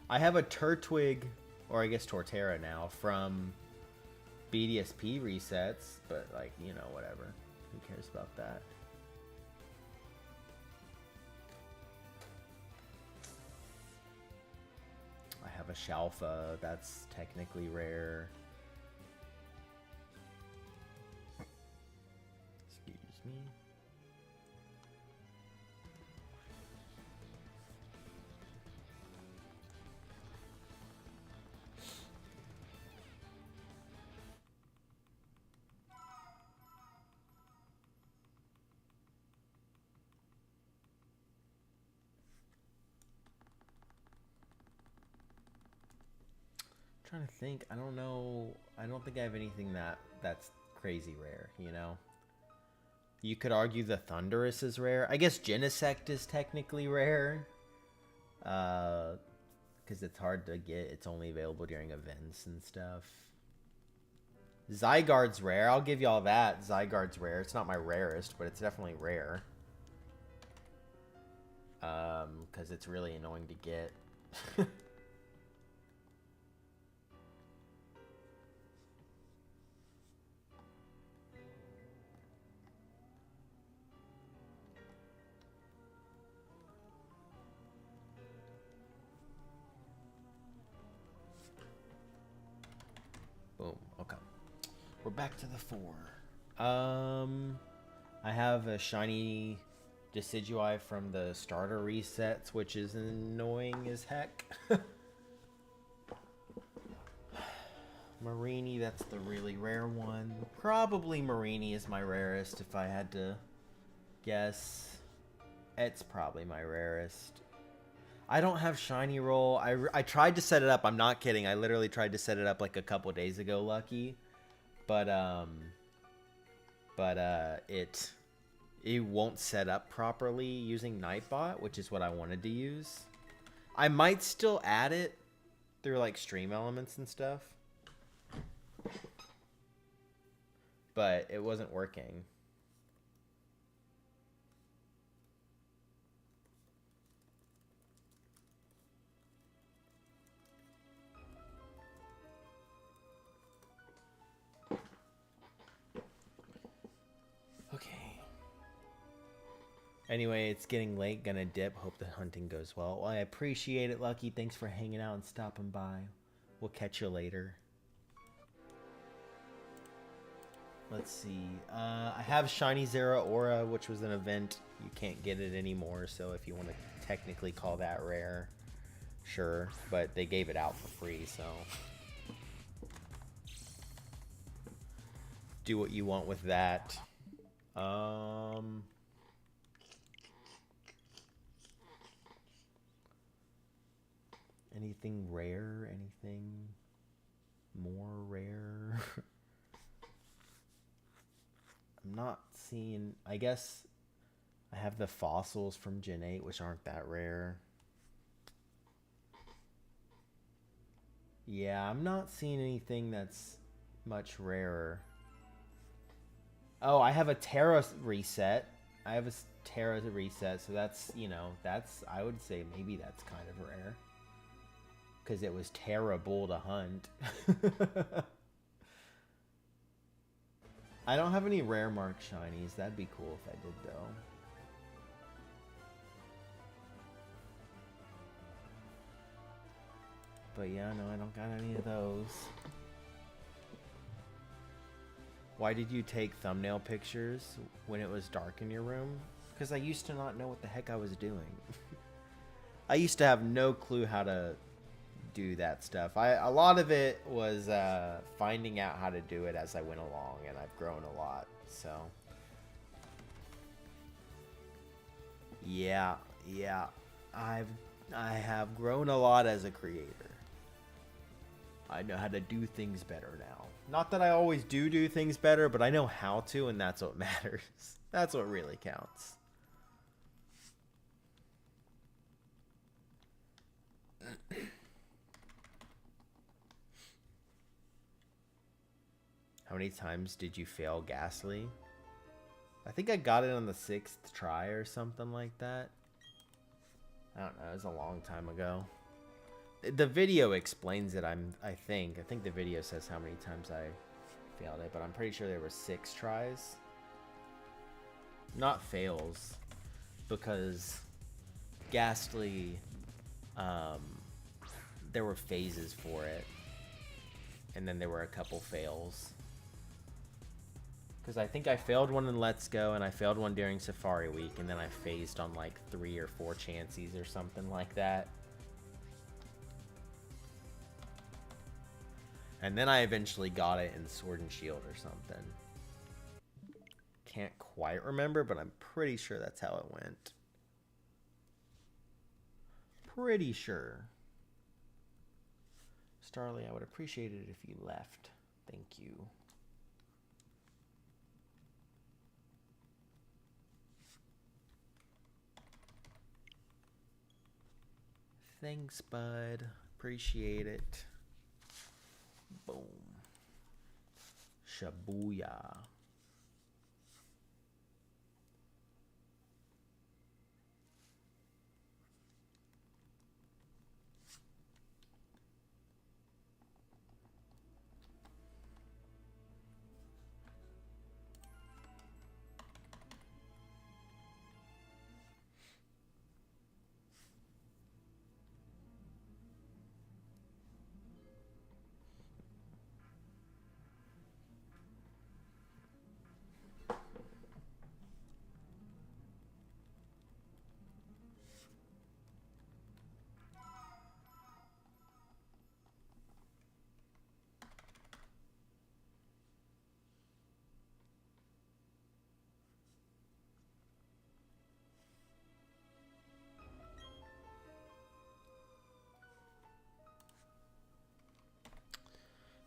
I have a Turtwig, or I guess Torterra now, from BDSP resets, but like, you know, whatever, who cares about that. I have a Shalfa, that's technically rare. Excuse me. Trying to think. I don't know. I don't think I have anything that's crazy rare, you know? You could argue the Thundurus is rare. I guess Genesect is technically rare. Because it's hard to get. It's only available during events and stuff. Zygarde's rare. I'll give y'all that. Zygarde's rare. It's not my rarest, but it's definitely rare. because it's really annoying to get. Boom. Okay. We're back to the 4. I have a shiny Decidueye from the starter resets, which is annoying as heck. Marini, that's the really rare one. Probably Marini is my rarest if I had to guess. It's probably my rarest. I don't have shiny roll. I tried to set it up. I'm not kidding. I literally tried to set it up like a couple days ago, Lucky. But it won't set up properly using Nightbot, which is what I wanted to use. I might still add it through like Stream Elements and stuff. But it wasn't working. Okay. Anyway, it's getting late. Gonna dip. Hope the hunting goes well. Well, I appreciate it, Lucky. Thanks for hanging out and stopping by. We'll catch you later. Let's see. I have Shiny Zeraora, which was an event. You can't get it anymore, so if you want to technically call that rare, sure. But they gave it out for free, so do what you want with that. Anything rare? Anything more rare? I'm not seeing... I guess I have the fossils from Gen 8, which aren't that rare. Yeah, I'm not seeing anything that's much rarer. Oh, I have a Terra reset. I have a Terra reset, so that's, you know, that's... I would say maybe that's kind of rare. Because it was terrible to hunt. I don't have any rare mark shinies. That'd be cool if I did, though. But yeah, no, I don't got any of those. Why did you take thumbnail pictures when it was dark in your room? Because I used to not know what the heck I was doing. I used to have no clue how to do that stuff. A lot of it was finding out how to do it as I went along, and I've grown a lot. So yeah, I have grown a lot as a creator. I know how to do things better now. Not that I always do things better, but I know how to, and that's what matters. That's what really counts. How many times did you fail Ghastly? I think I got it on the 6th try or something like that. I don't know, it was a long time ago. The video explains it, I think. I think the video says how many times I failed it, but I'm pretty sure there were 6 tries. Not fails, because Ghastly, there were phases for it. And then there were a couple fails. Because I think I failed one in Let's Go, and I failed one during Safari Week, and then I phased on like 3 or 4 chances or something like that. And then I eventually got it in Sword and Shield or something. Can't quite remember, but I'm pretty sure that's how it went. Pretty sure. Starly, I would appreciate it if you left. Thank you. Thanks, bud. Appreciate it. Boom. Shabuya.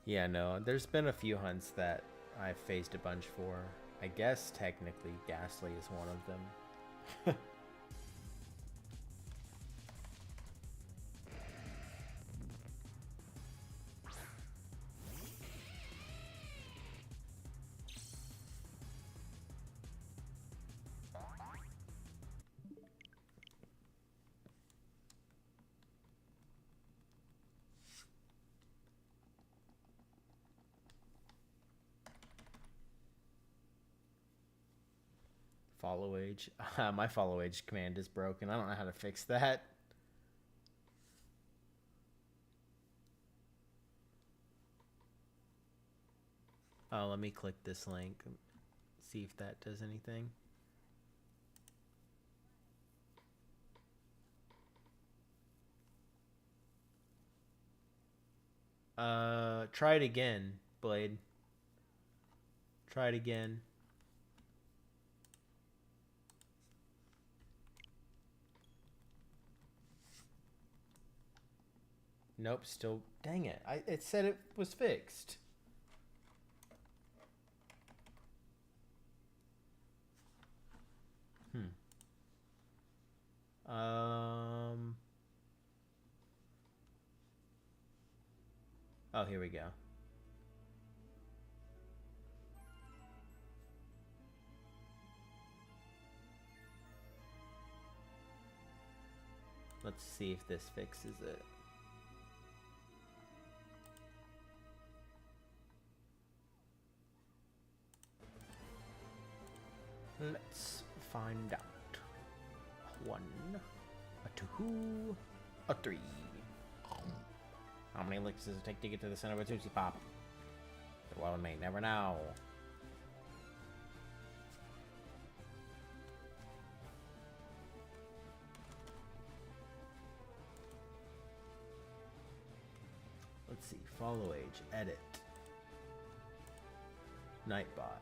Yeah, no, there's been a few hunts that I've faced a bunch for. I guess technically Ghastly is one of them. Follow age. My follow age command is broken. I don't know how to fix that. Oh, let me click this link. See if that does anything. Try it again, Blade. Try it again. Nope, still. Dang it. It said it was fixed. Oh, here we go. Let's see if this fixes it. Let's find out. 1, a 2, a 3. How many licks does it take to get to the center of a Tootsie Pop? The world may never know. Let's see. Follow age. Edit. Nightbot.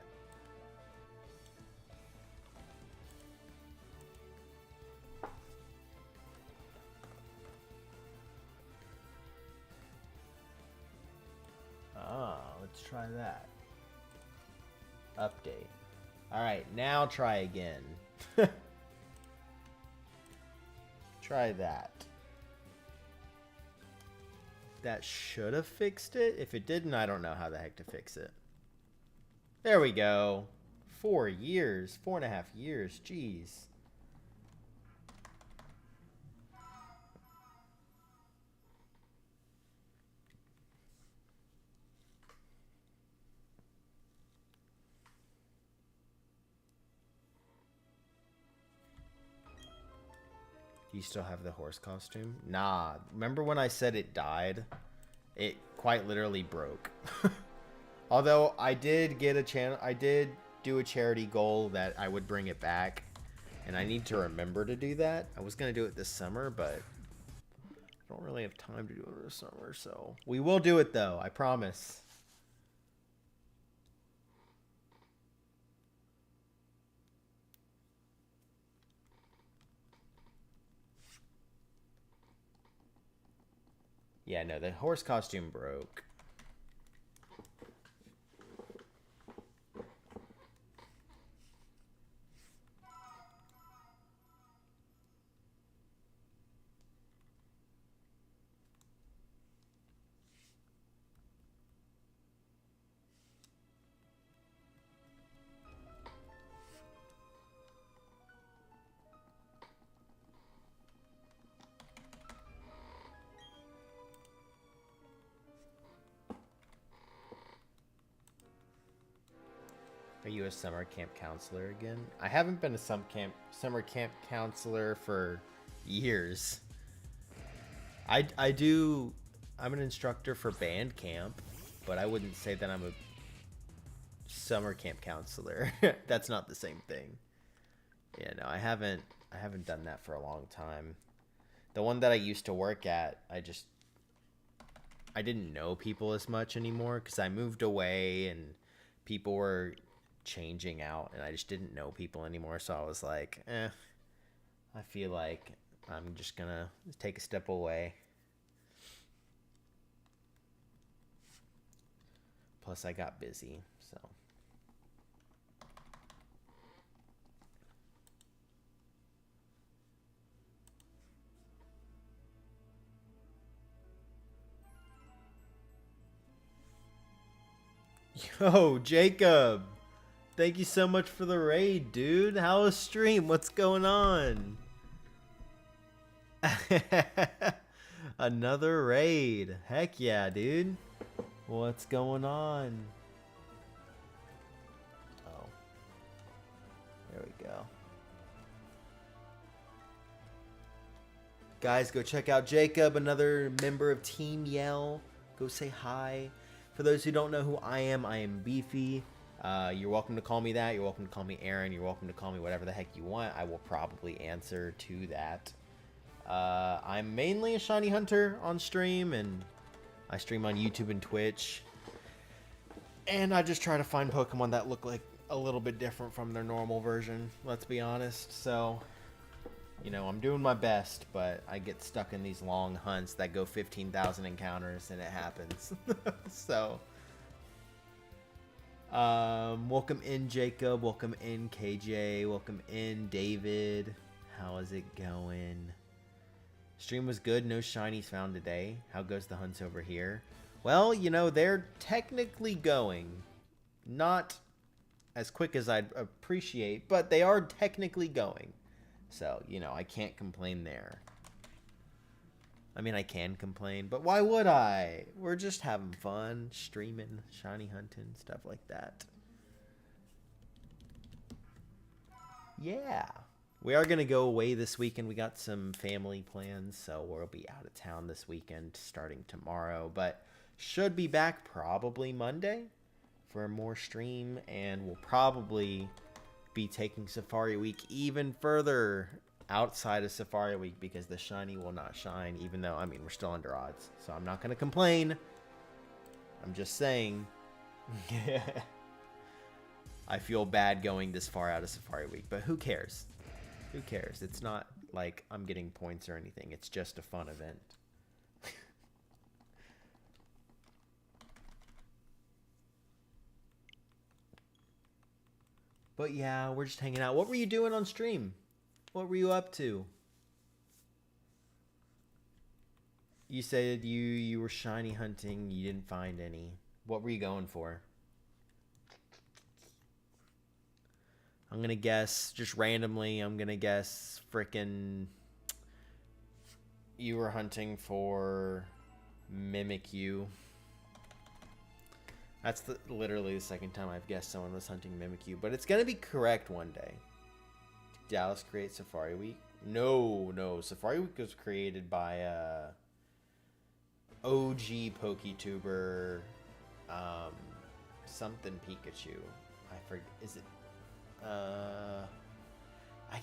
Let's try that. Update. Alright, now try again. Try that. That should have fixed it. If it didn't, I don't know how the heck to fix it. There we go. 4 years. 4.5 years. Jeez. Do you still have the horse costume? Nah. Remember when I said it died? It quite literally broke. Although I did get a channel, I did do a charity goal that I would bring it back, and I need to remember to do that. I was gonna do it this summer, but I don't really have time to do it this summer, so we will do it though. I promise. Yeah, no, the horse costume broke. Are you a summer camp counselor again? I haven't been a summer camp counselor for years. I'm an instructor for band camp, but I wouldn't say that I'm a summer camp counselor. That's not the same thing. Yeah, no, I haven't done that for a long time. The one that I used to work at, I didn't know people as much anymore because I moved away and people were changing out and I just didn't know people anymore. So I was like, I feel like I'm just gonna take a step away. Plus, I got busy, so. Yo, Jacob! Thank you so much for the raid, dude. How was stream? What's going on? Another raid. Heck yeah, dude. What's going on? Oh. There we go. Guys, go check out Jacob, another member of Team Yell. Go say hi. For those who don't know who I am Beefy. You're welcome to call me that. You're welcome to call me Aaron. You're welcome to call me whatever the heck you want. I will probably answer to that. I'm mainly a shiny hunter on stream, and I stream on YouTube and Twitch. And I just try to find Pokemon that look like a little bit different from their normal version, let's be honest. So, you know, I'm doing my best, but I get stuck in these long hunts that go 15,000 encounters, and it happens. So, welcome in, Jacob. Welcome in, KJ. Welcome in, David. How is it going? Stream was good. No shinies found today. How goes the hunts over here? Well, you know, they're technically going. Not as quick as I'd appreciate, but they are technically going. So, you know, I can't complain there. I mean, I can complain, but why would I? We're just having fun, streaming, shiny hunting, stuff like that. Yeah. We are going to go away this weekend. We got some family plans, so we'll be out of town this weekend starting tomorrow, but should be back probably Monday for more stream, and we'll probably be taking Safari Week even further outside of Safari Week because the shiny will not shine, even though, I mean, we're still under odds. So I'm not going to complain. I'm just saying. I feel bad going this far out of Safari Week, but who cares? Who cares? It's not like I'm getting points or anything. It's just a fun event. But yeah, we're just hanging out. What were you doing on stream? What were you up to? You said you were shiny hunting. You didn't find any. What were you going for? I'm going to guess, just randomly, I'm going to guess frickin' you were hunting for Mimikyu. That's literally the second time I've guessed someone was hunting Mimikyu. But it's going to be correct one day. Did Dallas create Safari Week? No. Safari Week was created by OG PokeTuber, something Pikachu. I forget. Is it? I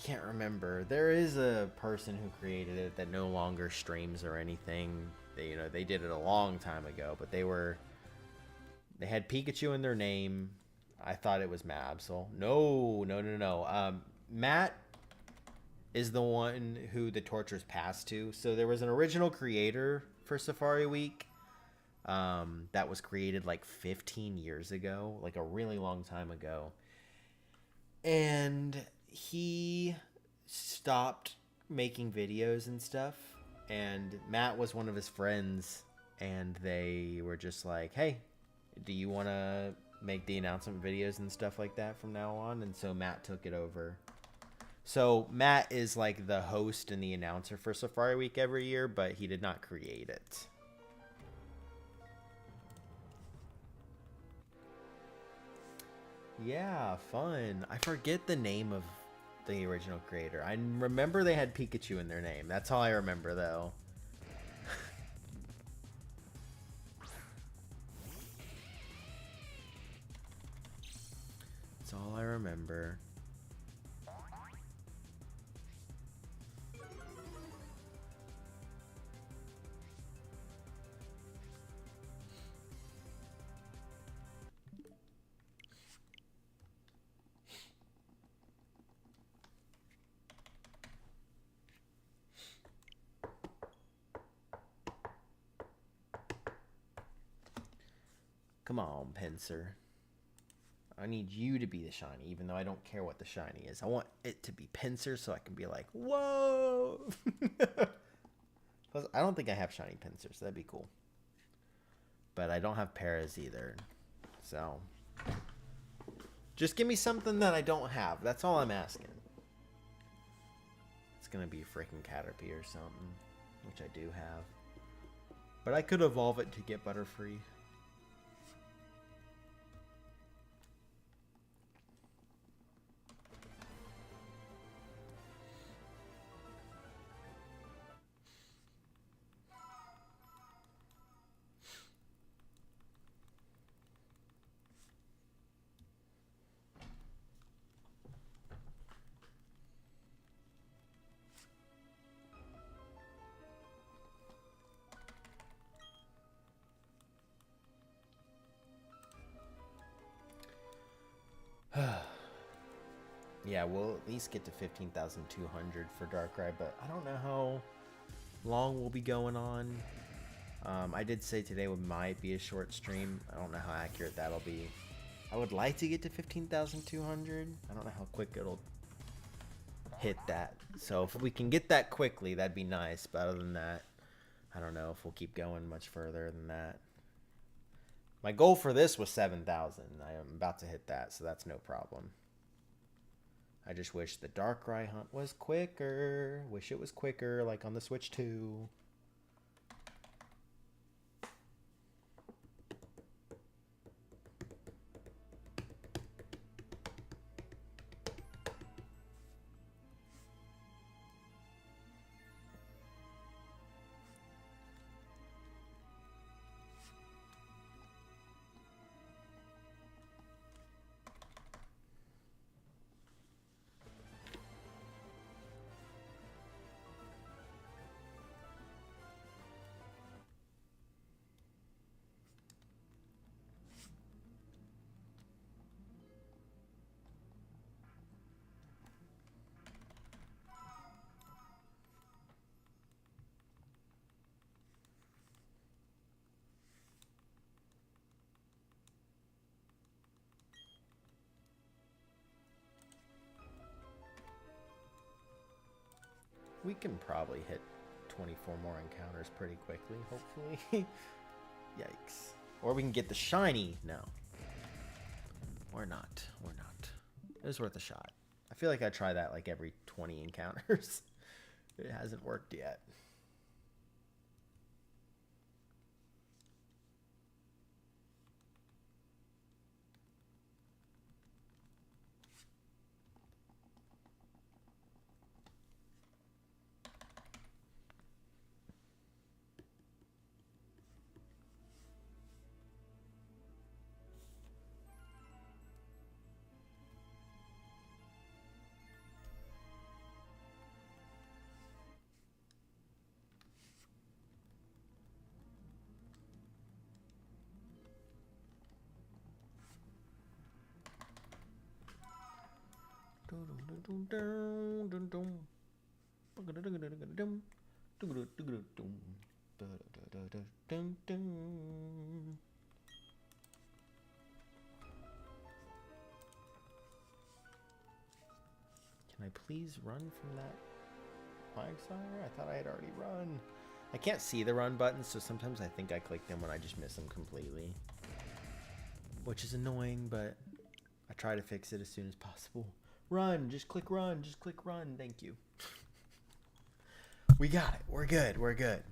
can't remember. There is a person who created it that no longer streams or anything. They did it a long time ago, but they had Pikachu in their name. I thought it was Matt Absol. No. Matt is the one who the tortures passed to. So there was an original creator for Safari Week that was created like 15 years ago, like a really long time ago. And he stopped making videos and stuff, and Matt was one of his friends, and they were just like, hey, do you want to make the announcement videos and stuff like that from now on? And so Matt took it over. So Matt is like the host and the announcer for Safari Week every year, but he did not create it. Yeah, fun. I forget the name of the original creator. I remember they had Pikachu in their name. That's all I remember, though. That's all I remember. Come on, Pinsir. I need you to be the shiny, even though I don't care what the shiny is. I want it to be Pinsir so I can be like, whoa! Plus, I don't think I have shiny Pinsir, so that'd be cool. But I don't have Paras either. So, just give me something that I don't have. That's all I'm asking. It's going to be freaking Caterpie or something, which I do have. But I could evolve it to get Butterfree. Yeah, we'll at least get to 15,200 for Darkrai, but I don't know how long we'll be going on. I did say today might be a short stream. I don't know how accurate that'll be. I would like to get to 15,200. I don't know how quick it'll hit that. So if we can get that quickly, that'd be nice. But other than that, I don't know if we'll keep going much further than that. My goal for this was 7,000. I am about to hit that, so that's no problem. I just wish the Darkrai hunt was quicker. Wish it was quicker, like on the Switch 2. We can probably hit 24 more encounters pretty quickly, hopefully. Yikes. Or we can get the shiny. No. Or not. Or not. It was worth a shot. I feel like I try that like every 20 encounters. It hasn't worked yet. Can I please run from that Quagsire? I thought I had already run. I can't see the run buttons, so sometimes I think I click them when I just miss them completely. Which is annoying, but I try to fix it as soon as possible. Run! Just click run! Just click run! Thank you. We got it. We're good. We're good.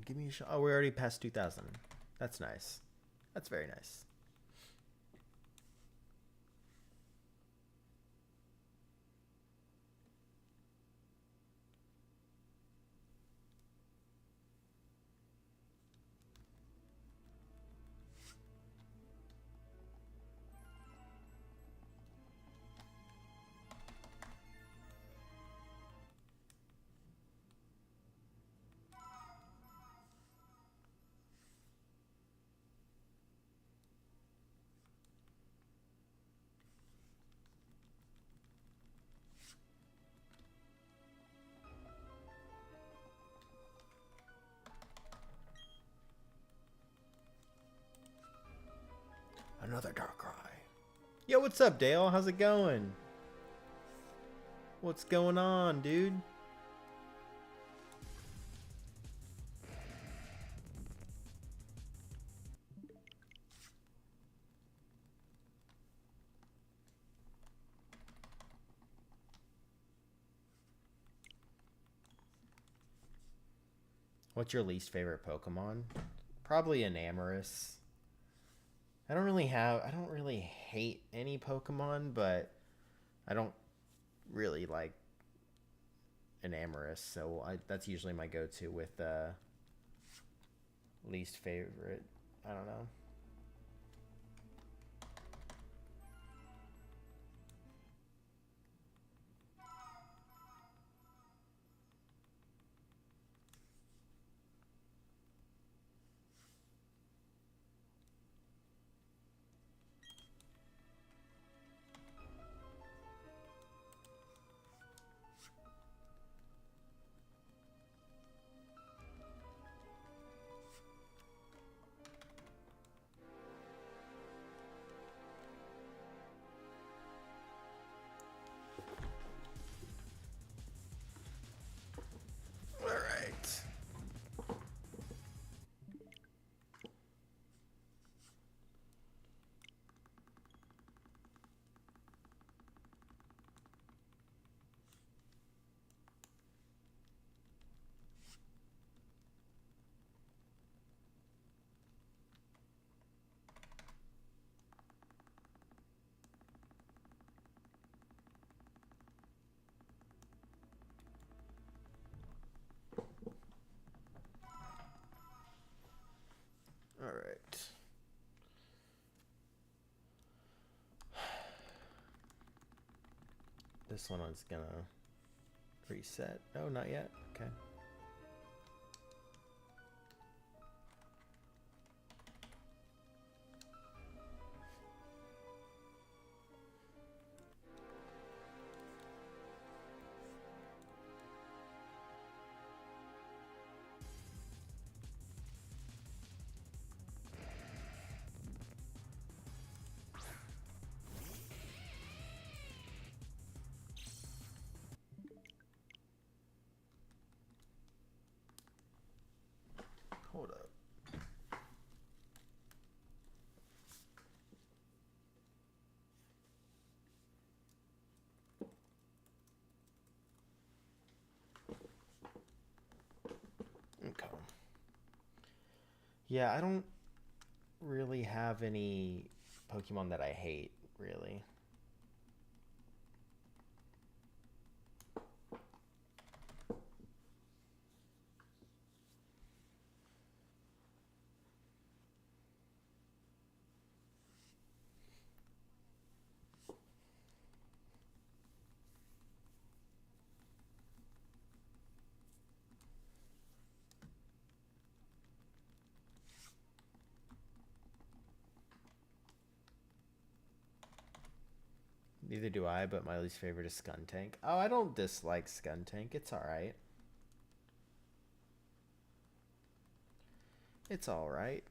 Give me a shot. Oh, we're already past 2,000. That's nice. That's very nice. Another Darkrai. Yo, what's up, Dale? How's it going? What's going on, dude? What's your least favorite Pokemon? Probably an Amorous. I don't really hate any Pokemon, but I don't really like an Amorous, so that's usually my go-to with least favorite. I don't know. All right. This one is gonna reset. No, not yet. Okay. Hold up. Okay. Yeah, I don't really have any Pokemon that I hate, really. Neither do I, but my least favorite is Skuntank. Oh, I don't dislike Skuntank. It's alright. It's alright.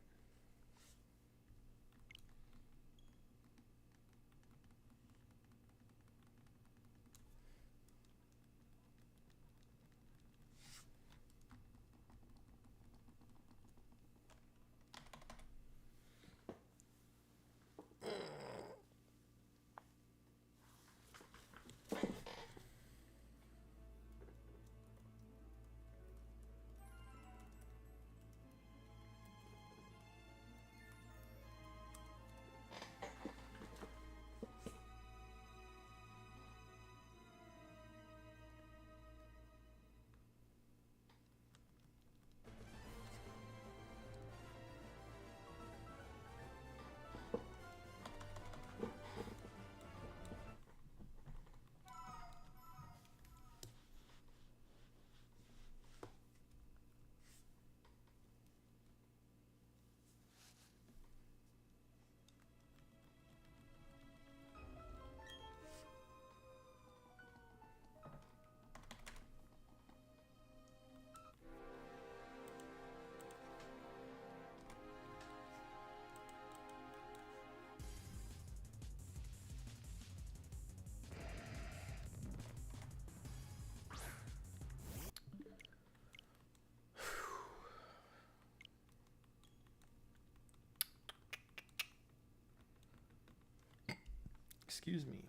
Excuse me.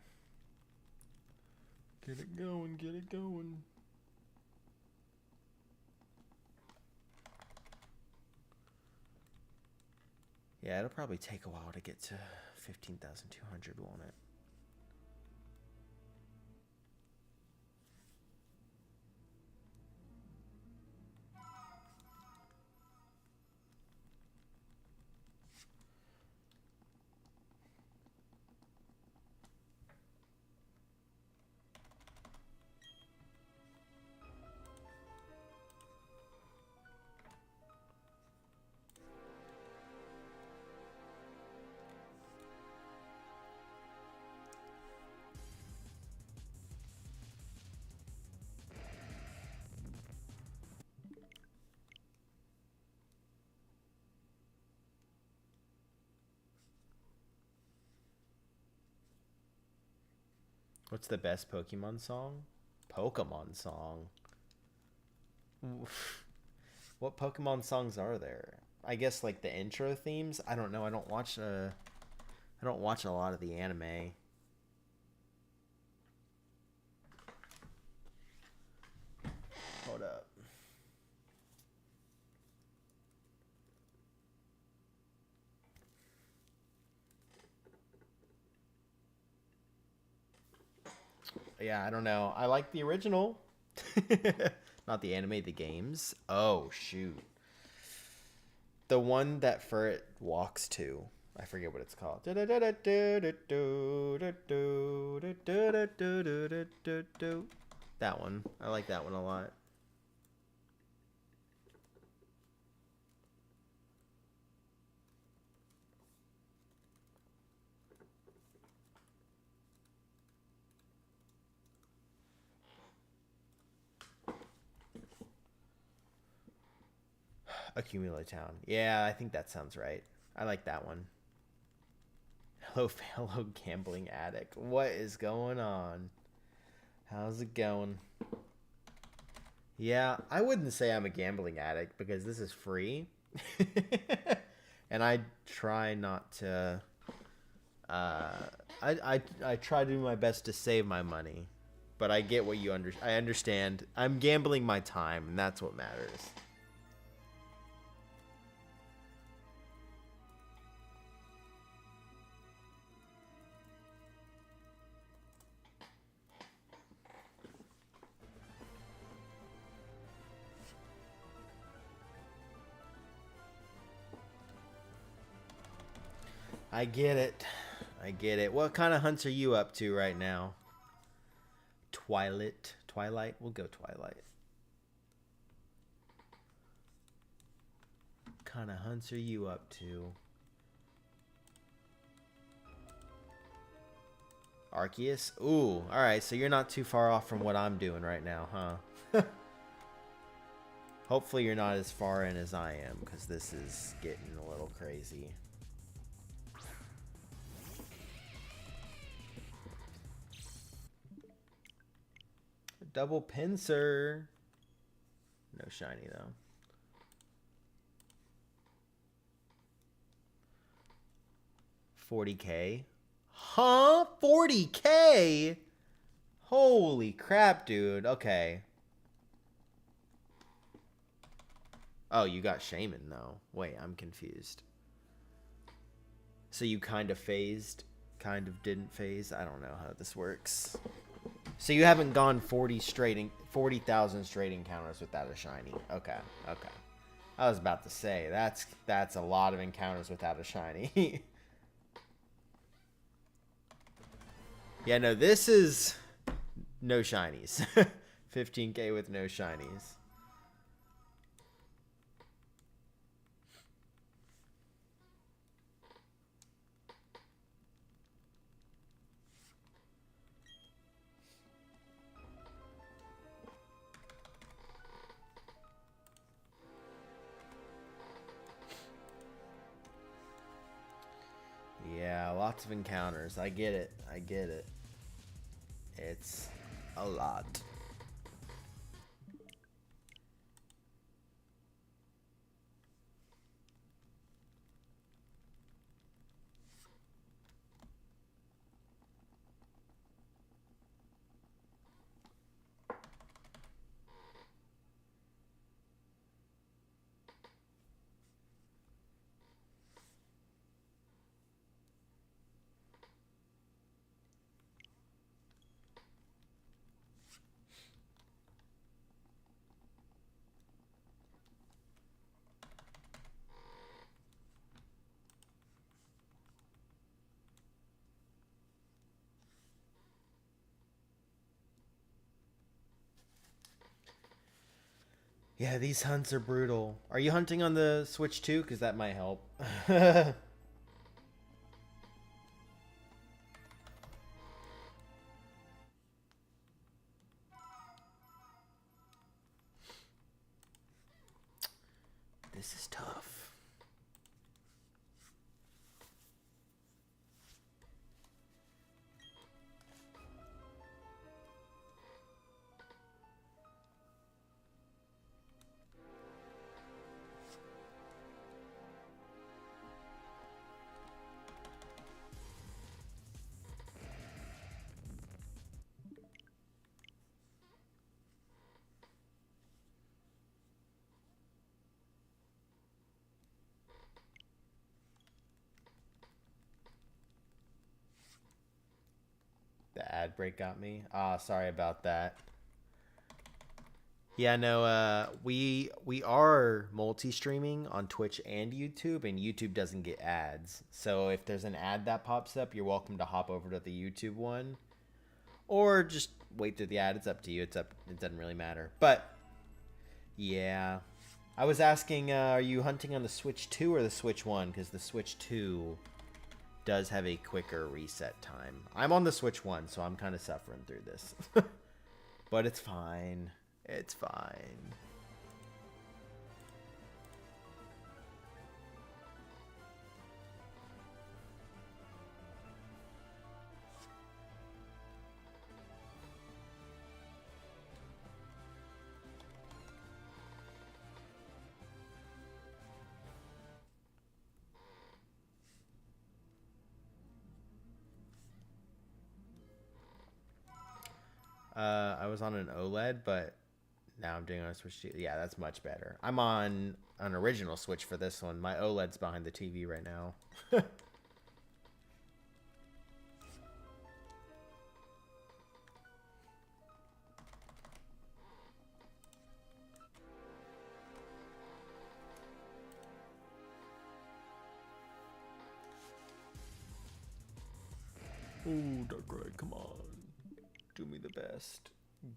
Get it going, get it going. Yeah, it'll probably take a while to get to 15,200, won't it? What's the best Pokemon song? Pokemon song? What Pokemon songs are there? I guess like the intro themes? I don't know. I don't watch a lot of the anime. Hold up. Yeah, I don't know. I like the original. Not the anime, the games. Oh, shoot. The one that Furret walks to. I forget what it's called. That one. I like that one a lot. Accumulate Town. Yeah, I think that sounds right. I like that one. Hello, fellow gambling addict. What is going on? How's it going? Yeah, I wouldn't say I'm a gambling addict because this is free. And I try not to... I try to do my best to save my money. But I get what you I understand. I'm gambling my time, and that's what matters. I get it. I get it. What kind of hunts are you up to right now? Twilight? Twilight? We'll go Twilight. What kind of hunts are you up to? Arceus? Ooh, alright, so you're not too far off from what I'm doing right now, huh? Hopefully you're not as far in as I am, because this is getting a little crazy. Double Pinsir. No shiny, though. $40K? Huh? $40K? Holy crap, dude. Okay. Oh, you got Shaman, though. Wait, I'm confused. So you kind of phased, kind of didn't phase? I don't know how this works. So you haven't gone 40,000 straight encounters without a shiny. Okay, okay. I was about to say, that's a lot of encounters without a shiny. Yeah, no, this is no shinies. 15K with no shinies. Yeah, lots of encounters. I get it. I get it. It's a lot. Yeah, these hunts are brutal. Are you hunting on the Switch too? Because that might help. This is tough. The ad break got me. Ah, sorry about that. Yeah, no, we are multi-streaming on Twitch and YouTube, and YouTube doesn't get ads. So if there's an ad that pops up, you're welcome to hop over to the YouTube one, or just wait through the ad. It's up to you. It's up. It doesn't really matter. But yeah, I was asking, are you hunting on the Switch 2 or the Switch 1? Because the Switch 2 does have a quicker reset time. I'm on the Switch 1, so I'm kind of suffering through this. But it's fine. It's fine. I was on an OLED, but now I'm doing on a Switch 2. Yeah, that's much better. I'm on an original Switch for this one. My OLED's behind the TV right now. Ooh, Dark Ride, come on. Do me the best.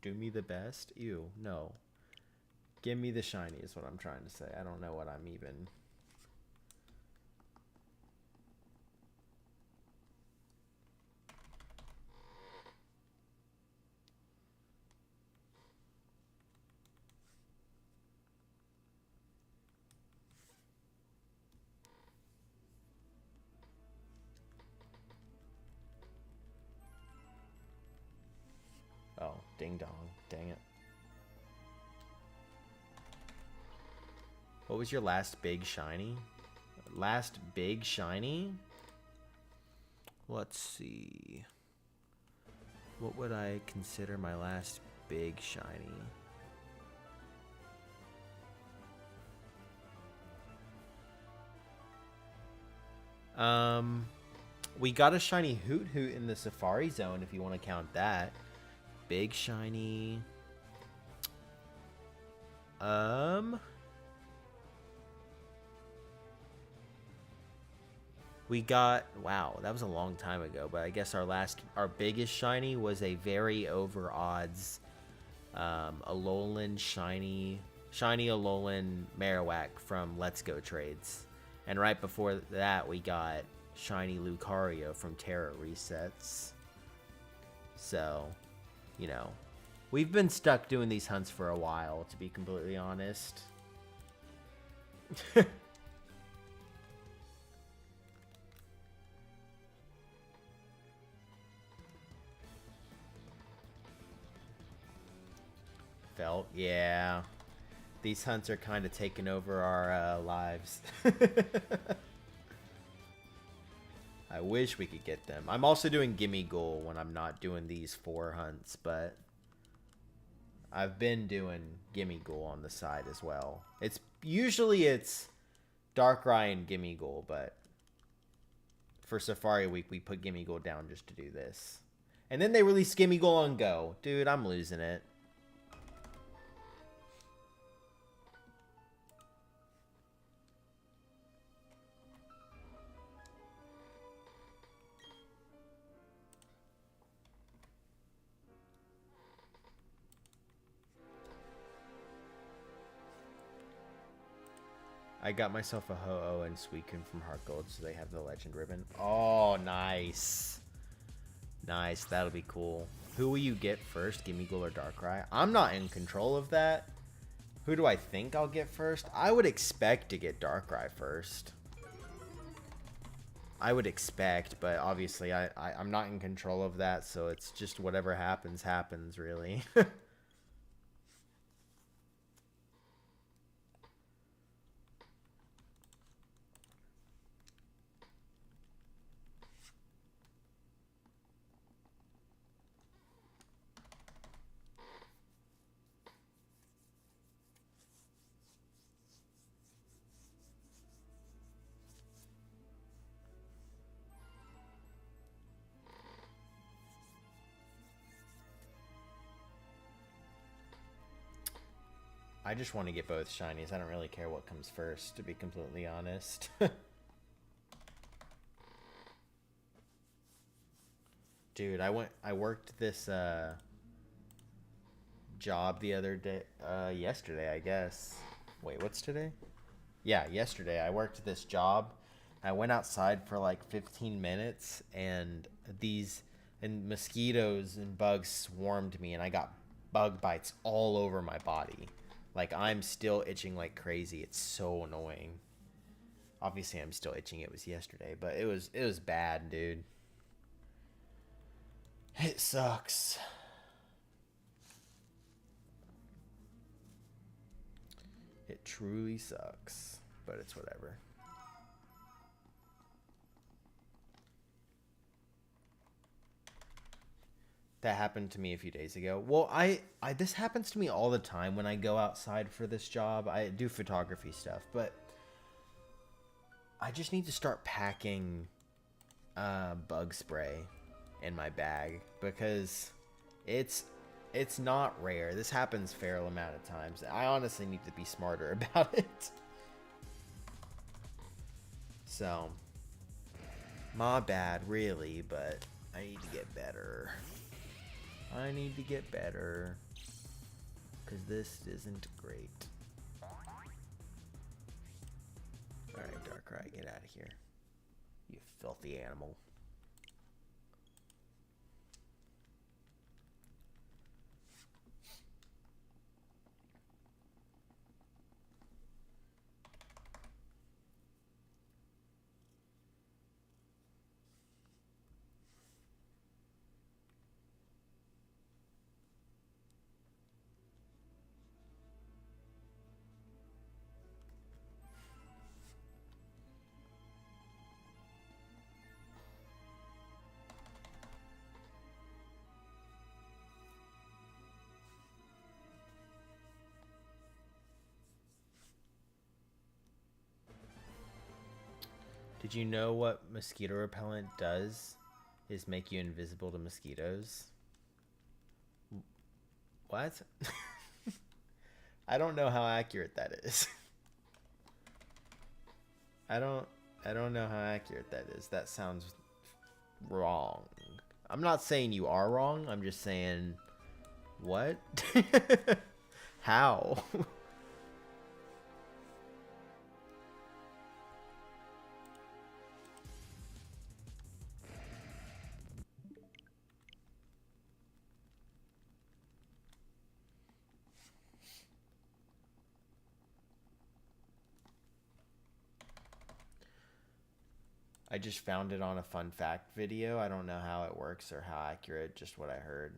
Do me the best? Ew, no. Give me the shiny is what I'm trying to say. I don't know what I'm even... Oh, ding dong. Dang it. What was your last big shiny? Last big shiny? Let's see. What would I consider my last big shiny? We got a shiny Hoot Hoot in the Safari Zone, if you want to count that. Big shiny. We got, wow, that was a long time ago, but I guess our biggest shiny was a very over odds, Alolan shiny Alolan Marowak from Let's Go Trades. And right before that, we got shiny Lucario from Terra Resets. So, you know, we've been stuck doing these hunts for a while, to be completely honest. Felt, yeah. These hunts are kind of taking over our lives. I wish we could get them. I'm also doing Gimme Goal when I'm not doing these 4 hunts, but I've been doing Gimme Goal on the side as well. It's Darkrai and Gimme Goal, but for Safari Week we put Gimme Goal down just to do this. And then they release Gimme Goal on Go. Dude, I'm losing it. I got myself a Ho-Oh and Suicune from Heart Gold, so they have the Legend Ribbon. Oh, nice. Nice, that'll be cool. Who will you get first, Gimmighoul or Darkrai? I'm not in control of that. Who do I think I'll get first? I would expect to get Darkrai first. I would expect, but obviously I'm not in control of that, so it's just whatever happens, happens, really. I just want to get both shinies. I don't really care what comes first, to be completely honest. Dude, I worked this job the other day, yesterday, I guess. Wait, what's today? Yeah, yesterday I worked this job. I went outside for like 15 minutes and mosquitoes and bugs swarmed me and I got bug bites all over my body. Like, I'm still itching like crazy. It's so annoying. Obviously, I'm still itching. It was yesterday, but it was bad, dude. It sucks. It truly sucks, but it's whatever. That happened to me a few days ago. Well, this happens to me all the time when I go outside for this job. I do photography stuff, but I just need to start packing bug spray in my bag because it's not rare. This happens a fair amount of times. I honestly need to be smarter about it. So, my bad, really, but I need to get better. I need to get better because this isn't great. Alright, Darkrai, get out of here. You filthy animal. Did you know what mosquito repellent does? Is make you invisible to mosquitoes? What? I don't know how accurate that is. I don't know how accurate that is. That sounds wrong. I'm not saying you are wrong. I'm just saying what? How? I just found it on a fun fact video. I don't know how it works or how accurate, just what I heard.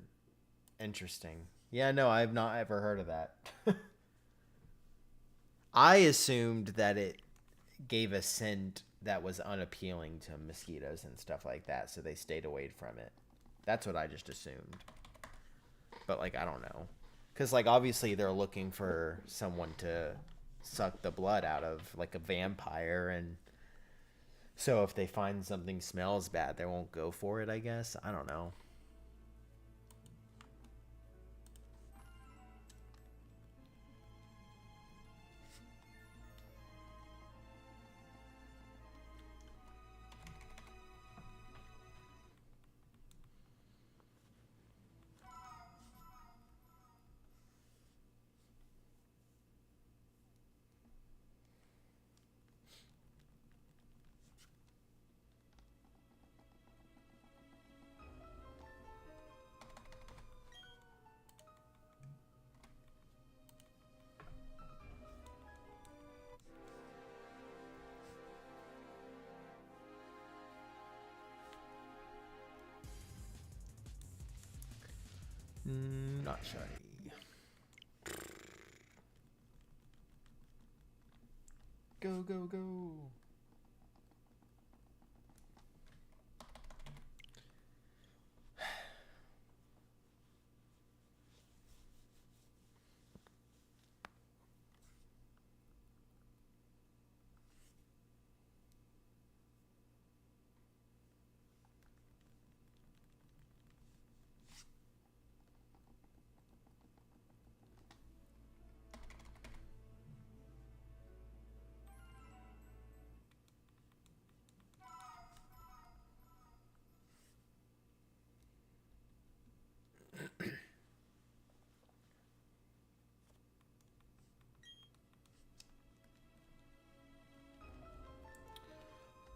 Interesting. Yeah, no, I've not ever heard of that. I assumed that it gave a scent that was unappealing to mosquitoes and stuff like that, so they stayed away from it. That's what I just assumed. But, like, I don't know. Because, like, obviously they're looking for someone to suck the blood out of, like a vampire, and so if they find something smells bad, they won't go for it, I guess. I don't know. Not shiny. Go, go, go.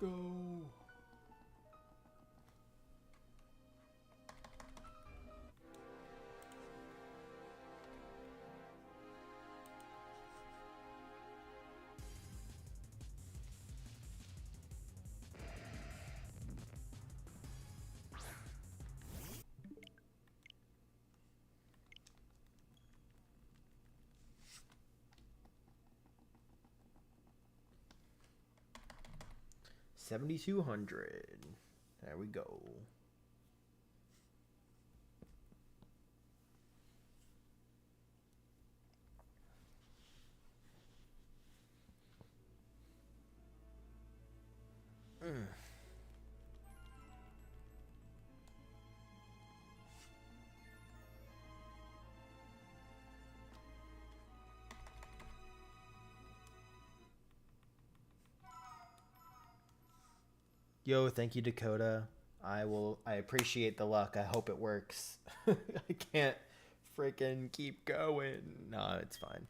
Go. $7,200. There we go. Yo, thank you, Dakota. I appreciate the luck. I hope it works. I can't freaking keep going. No, it's fine.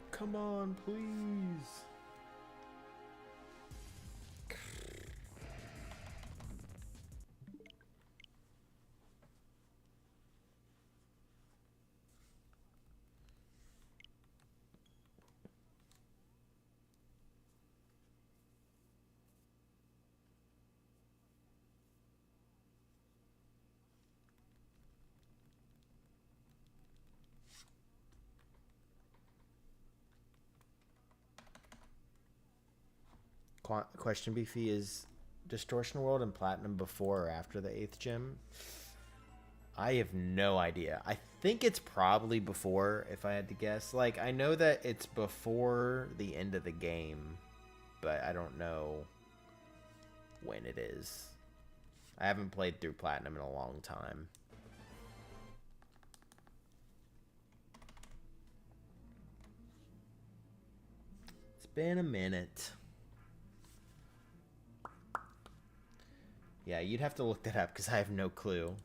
Come on, please. Question, Beefy, is Distortion World and Platinum before or after the 8th gym? I have no idea. I think it's probably before, if I had to guess. Like, I know that it's before the end of the game, but I don't know when it is. I haven't played through Platinum in a long time. It's been a minute. Yeah, you'd have to look that up because I have no clue.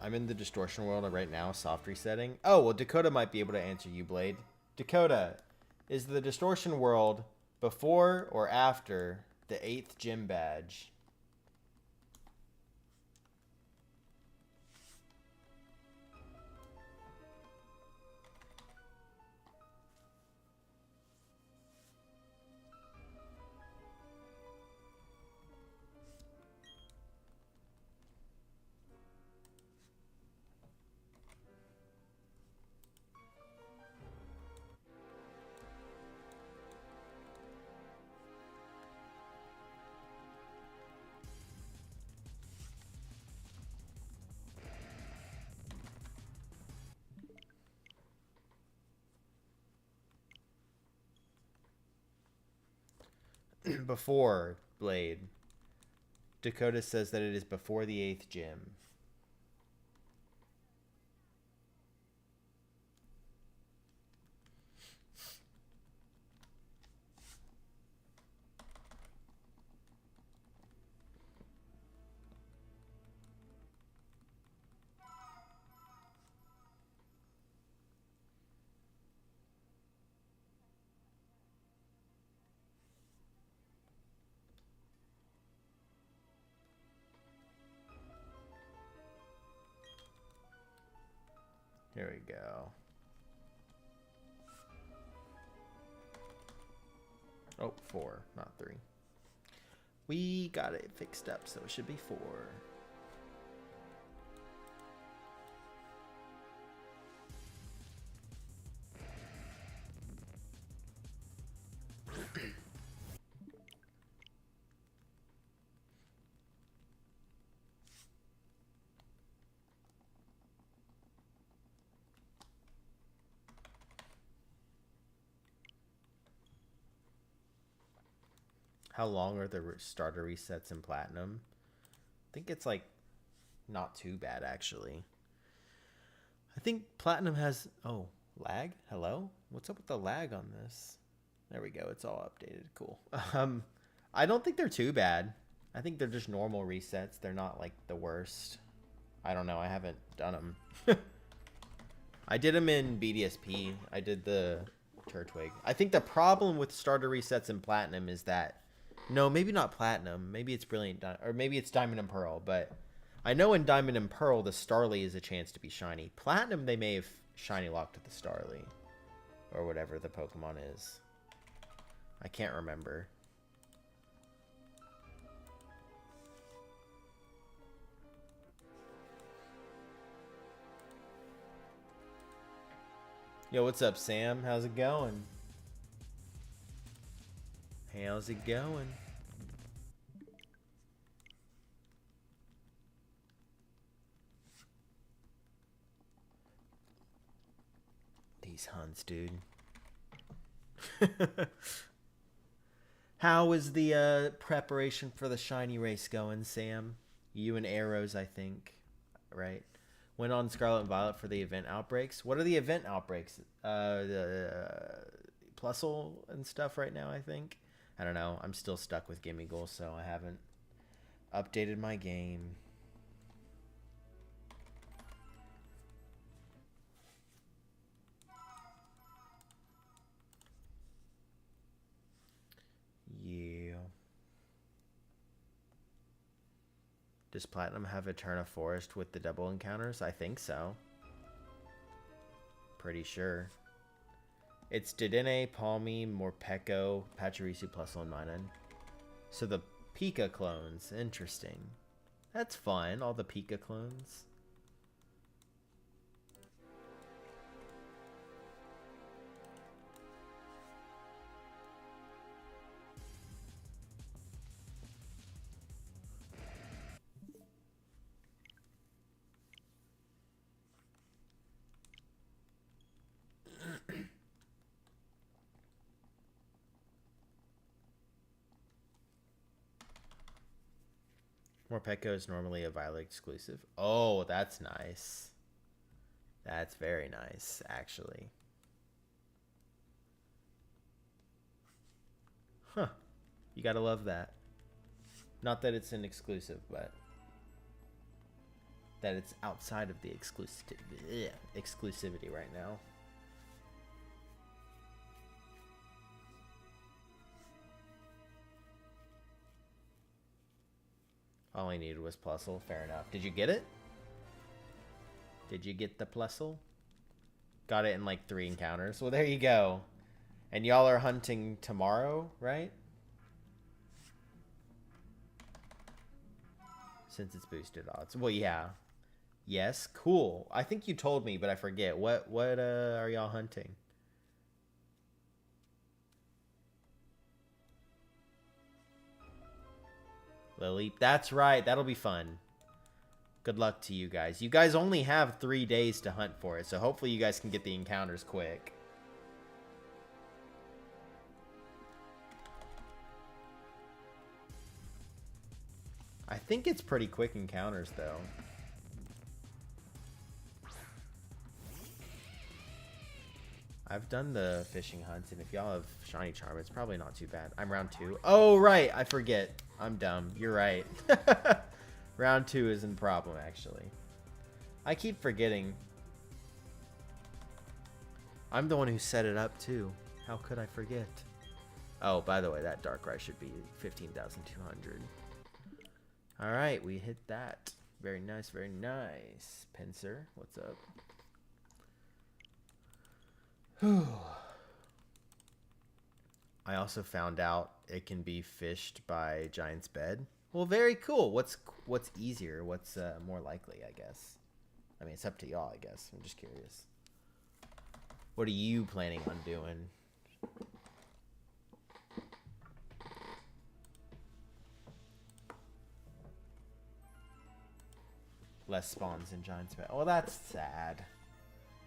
I'm in the distortion world right now, soft resetting. Oh, well, Dakota might be able to answer you, Blade. Dakota, is the distortion world before or after the 8th gym badge? Before, Blade. Dakota says that it is before the 8th gym. Here we go. Oh, 4, not 3. We got it fixed up, so it should be 4. How long are the starter resets in Platinum? I think it's like not too bad, actually. I think Platinum has... Oh, lag? Hello? What's up with the lag on this? There we go. It's all updated. Cool. I don't think they're too bad. I think they're just normal resets. They're not like the worst. I don't know. I haven't done them. I did them in BDSP. I did the Turtwig. I think the problem with starter resets in Platinum is that... No, maybe not Platinum. Maybe it's Brilliant, or maybe it's Diamond and Pearl. But I know in Diamond and Pearl, the Starly is a chance to be shiny. Platinum, they may have shiny locked at the Starly, or whatever the Pokemon is. I can't remember. Yo, what's up, Sam? How's it going? How's it going? These hunts, dude. How is the preparation for the shiny race going, Sam? You and Arrows, I think, right? Went on Scarlet and Violet for the event outbreaks. What are the event outbreaks? The Plusle and stuff right now, I think. I don't know. I'm still stuck with Gimmighoul, so I haven't updated my game. Yeah. Does Platinum have Eterna Forest with the double encounters? I think so. Pretty sure. It's Dedenne, Palmy, Morpeko, Pachirisu, Plusle, and Minun. So the Pika clones. Interesting. That's fun, all the Pika clones. Morpeko is normally a Violet exclusive. Oh, that's nice. That's very nice, actually. Huh. You gotta love that. Not that it's an exclusive, but... that it's outside of the exclusivity right now. All I needed was Plusle. Fair enough. Did you get it? Did you get the Plusle? Got it in like 3 encounters. Well, there you go. And y'all are hunting tomorrow, right? Since it's boosted odds. Well, yeah. Yes, cool. I think you told me, but I forget. What are y'all hunting? Lily. That's right. That'll be fun. Good luck to you guys. You guys only have 3 days to hunt for it, so hopefully you guys can get the encounters quick. I think it's pretty quick encounters, though. I've done the fishing hunts, and if y'all have Shiny Charm, it's probably not too bad. I'm round 2. Oh, right. I forget. I'm dumb. You're right. Round 2 isn't a problem, actually. I keep forgetting. I'm the one who set it up, too. How could I forget? Oh, by the way, that Darkrai should be 15,200. All right, we hit that. Very nice, very nice. Pinsir, what's up? I also found out it can be fished by Giant's Bed. Well, very cool. What's easier? What's more likely, I guess? I mean, it's up to y'all, I guess. I'm just curious. What are you planning on doing? Less spawns in Giant's Bed. Oh, that's sad.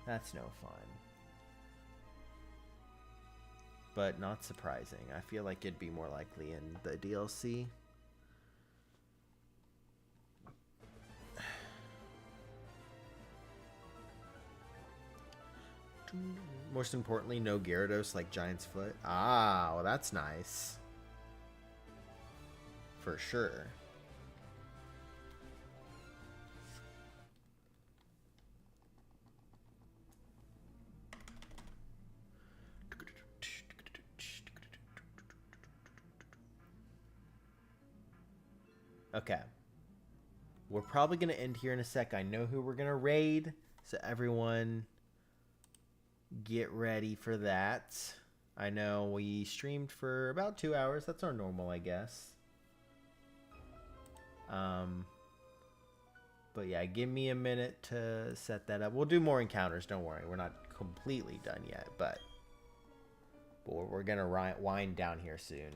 That's no fun. But not surprising. I feel like it'd be more likely in the DLC. Most importantly, no Gyarados like Giant's Foot. Ah, well that's nice. For sure. Okay. We're probably going to end here in a sec. I know who we're going to raid. So everyone get ready for that. I know we streamed for about 2 hours. That's our normal, I guess. But yeah, give me a minute to set that up. We'll do more encounters. Don't worry. We're not completely done yet, but we're going to wind down here soon.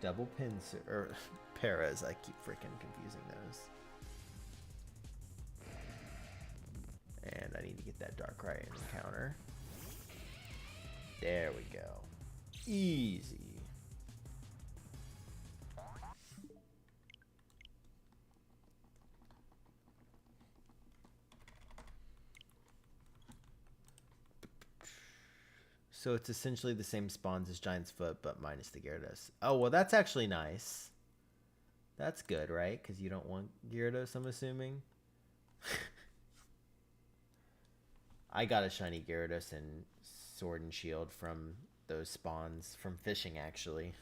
Double pins or Paras. I keep freaking confusing those. And I need to get that Darkrai encounter. There we go. Easy. So it's essentially the same spawns as Giant's Foot, but minus the Gyarados. Oh, well, that's actually nice. That's good, right? Because you don't want Gyarados, I'm assuming. I got a shiny Gyarados and Sword and Shield from those spawns from fishing, actually.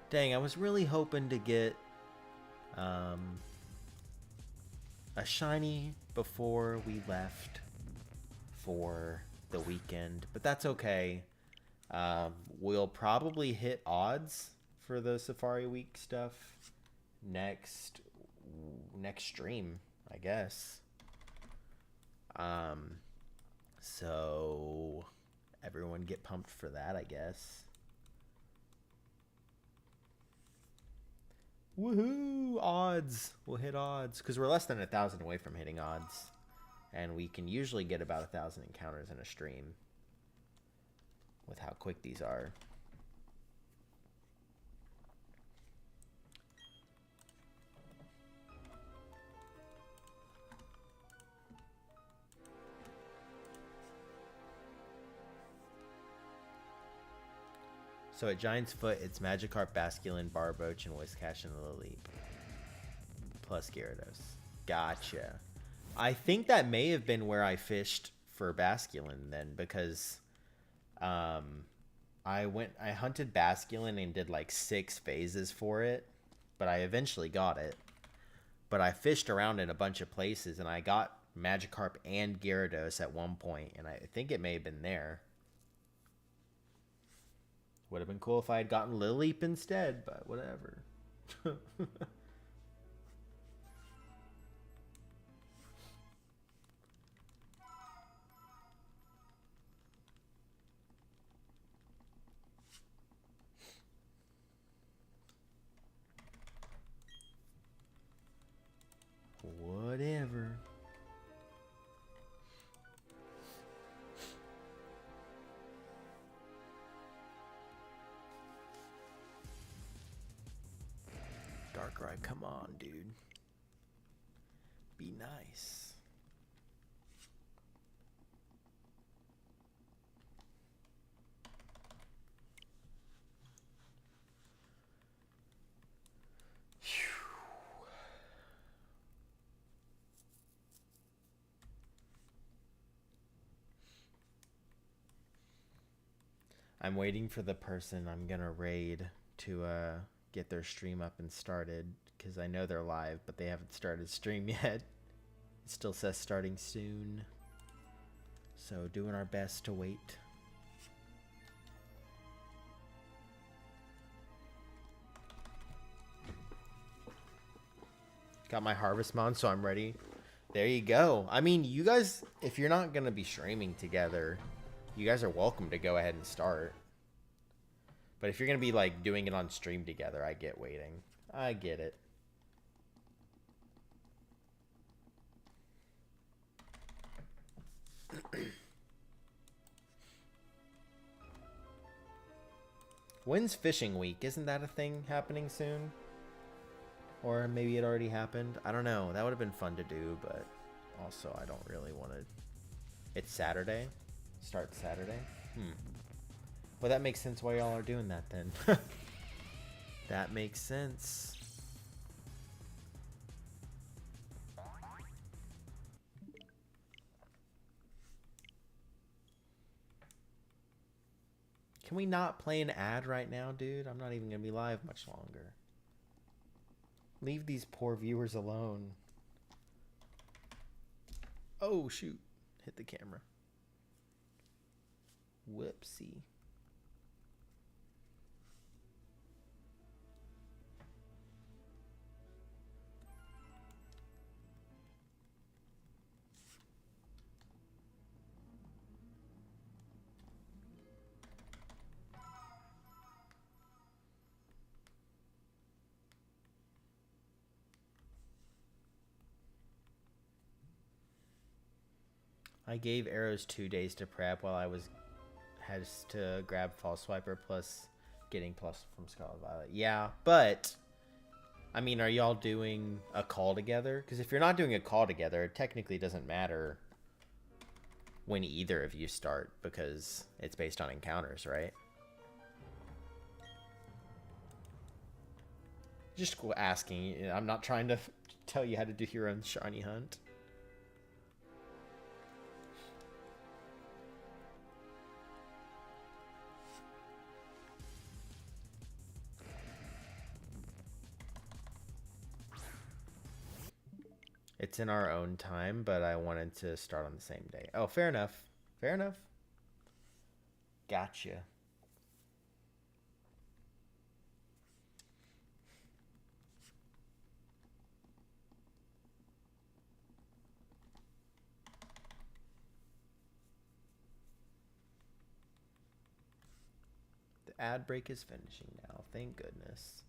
Dang, I was really hoping to get a shiny before we left for the weekend, but that's okay. We'll probably hit odds for the Safari Week stuff next stream, I guess. So everyone get pumped for that, I guess. Woohoo! Odds! We'll hit odds. Because we're less than 1,000 away from hitting odds. And we can usually get about 1,000 encounters in a stream. With how quick these are. So at Giant's Foot, it's Magikarp, Basculin, Barboach, and Whiscash and Lileep. Plus Gyarados. Gotcha. I think that may have been where I fished for Basculin then, because I hunted Basculin and did like 6 phases for it, but I eventually got it. But I fished around in a bunch of places, and I got Magikarp and Gyarados at one point, and I think it may have been there. Would have been cool if I had gotten Lileep instead, but whatever. Whatever. Darkrai, come on, dude. Be nice. I'm waiting for the person I'm gonna raid to get their stream up and started, because I know they're live, but they haven't started stream yet. It still says starting soon. So doing our best to wait. Got my Harvest Mon, so I'm ready. There you go. I mean, you guys, if you're not going to be streaming together, you guys are welcome to go ahead and start. But if you're going to be like doing it on stream together, I get waiting. I get it. When's fishing week? Isn't that a thing happening soon? Or maybe it already happened? I don't know. That would have been fun to do, but also I don't really want to. It's Saturday? Start Saturday? Well, that makes sense why y'all are doing that then. That makes sense. Can we not play an ad right now, dude? I'm not even going to be live much longer. Leave these poor viewers alone. Oh, shoot. Hit the camera. Whoopsie. I gave Arrows 2 days to prep while I had to grab False Swiper plus getting plus from Scarlet Violet. Yeah, but I mean, are y'all doing a call together? Because if you're not doing a call together, it technically doesn't matter when either of you start, because it's based on encounters, right? Just asking. I'm not trying to tell you how to do your own shiny hunt. It's in our own time, but I wanted to start on the same day. Oh, fair enough. Fair enough. Gotcha. ad break is finishing now. Thank goodness.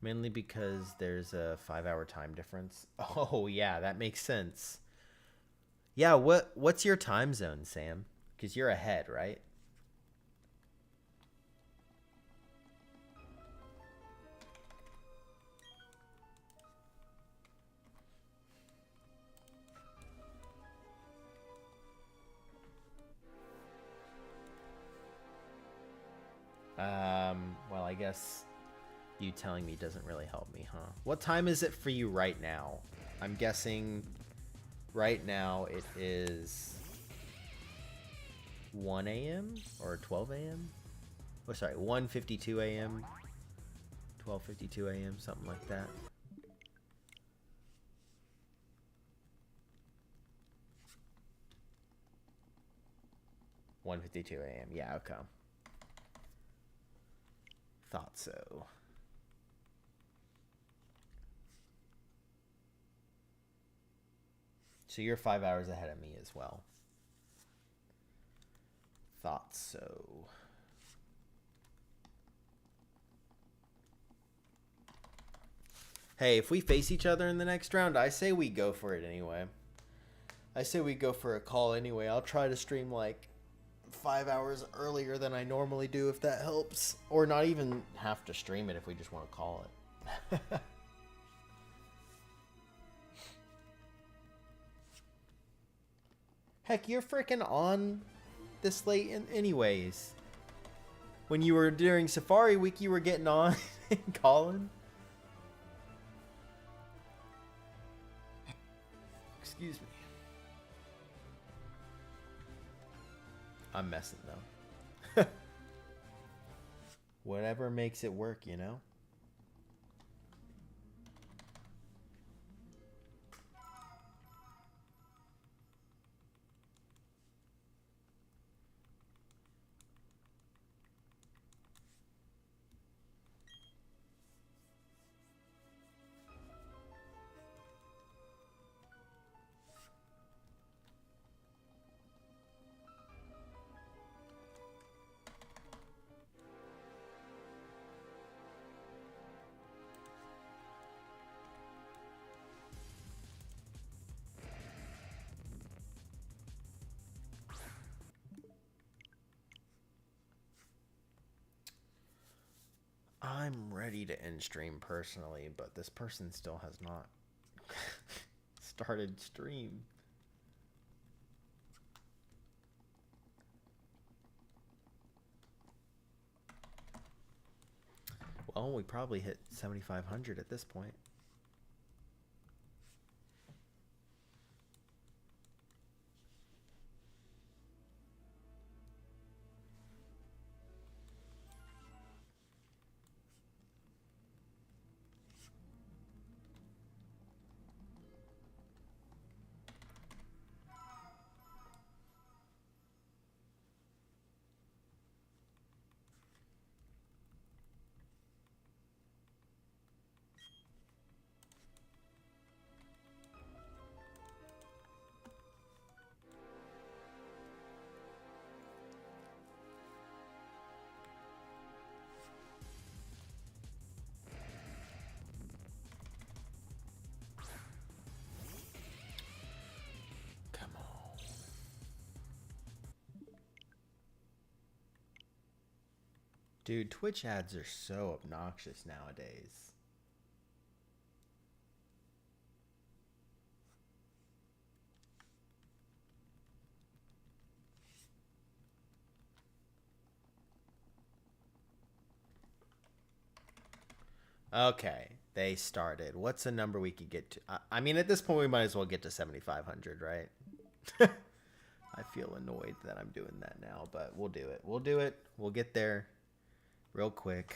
Mainly because there's a 5-hour time difference. Oh yeah, that makes sense. Yeah, what's your time zone, Sam? Because you're ahead, right? Well, I guess you telling me doesn't really help me, huh? What time is it for you right now? I'm guessing right now it is 1 a.m. or 12 a.m. Oh, sorry, 1:52 a.m. 12:52 a.m. something like that. 1:52 a.m. Yeah, okay. Thought so. So you're 5 hours ahead of me as well. Thought so. Hey, if we face each other in the next round, I say we go for it anyway. I say we go for a call anyway. I'll try to stream like 5 hours earlier than I normally do if that helps. Or not even have to stream it if we just want to call it. Heck, you're freaking on this late anyways. When you were during Safari Week, you were getting on and calling. Excuse me. I'm messing though. Whatever makes it work, you know? I'm ready to end stream personally, but this person still has not started stream. Well, we probably hit 7,500 at this point. Dude, Twitch ads are so obnoxious nowadays. Okay, they started. What's a number we could get to? I mean, at this point, we might as well get to 7,500, right? I feel annoyed that I'm doing that now, but we'll do it. We'll do it. We'll get there real quick.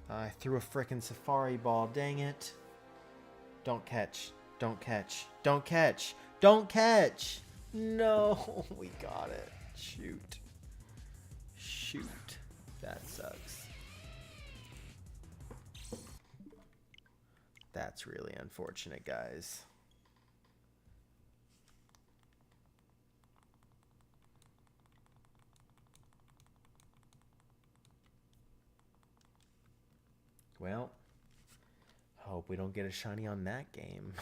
I threw a frickin' safari ball, dang it. Don't catch. Don't catch. Don't catch. Don't catch. No, we got it. Shoot. Shoot. That sucks. That's really unfortunate, guys. Well, hope we don't get a shiny on that game.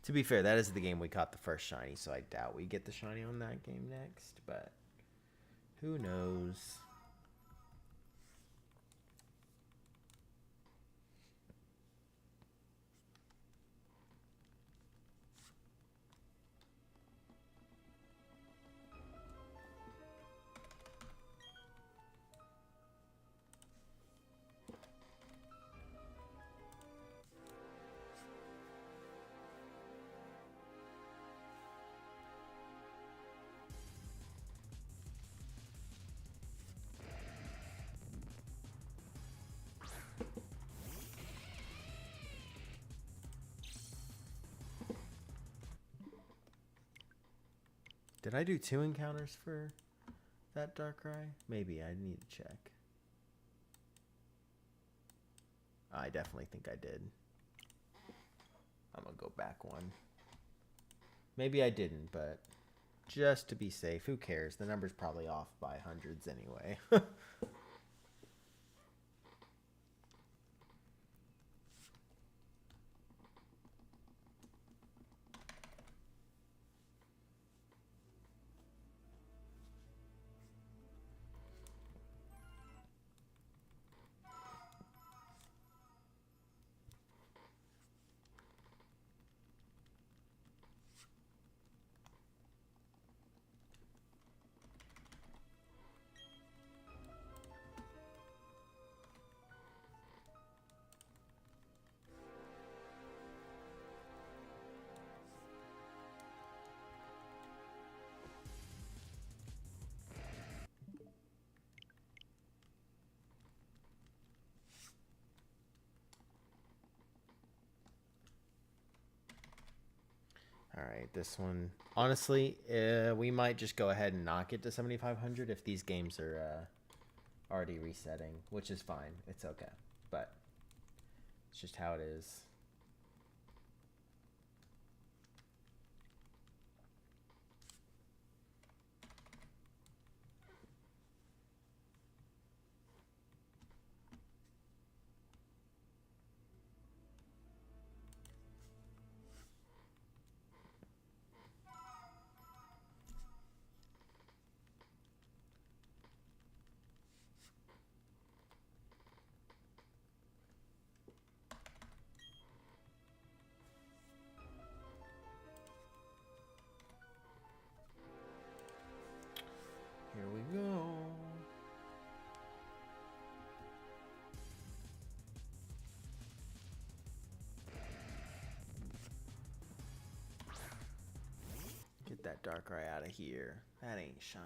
To be fair, that is the game we caught the first shiny, so I doubt we get the shiny on that game next, but who knows? Did I do 2 encounters for that Darkrai? Maybe. I need to check. I definitely think I did. I'm going to go back one. Maybe I didn't, but just to be safe, who cares? The number's probably off by hundreds anyway. All right, this one. Honestly, we might just go ahead and knock it to 7,500 if these games are already resetting, which is fine. It's okay, but it's just how it is. Here we go. Get that Darkrai out of here. That ain't shiny.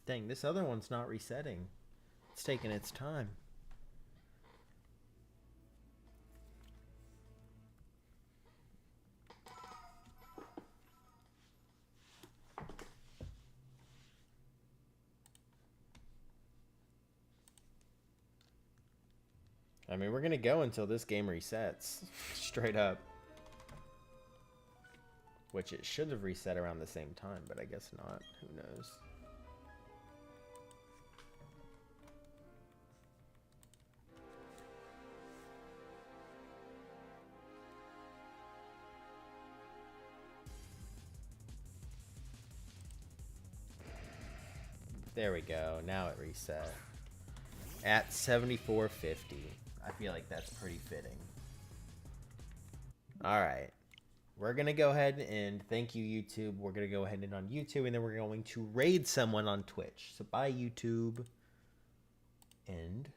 Dang, this other one's not resetting. It's taking its time. I mean, we're going to go until this game resets. Straight up. Which it should have reset around the same time, but I guess not. Who knows? There we go. Now it reset. At 7450. I feel like that's pretty fitting. Alright. We're going to go ahead and thank you, YouTube. We're going to go ahead and on YouTube, and then we're going to raid someone on Twitch. So bye, YouTube. End.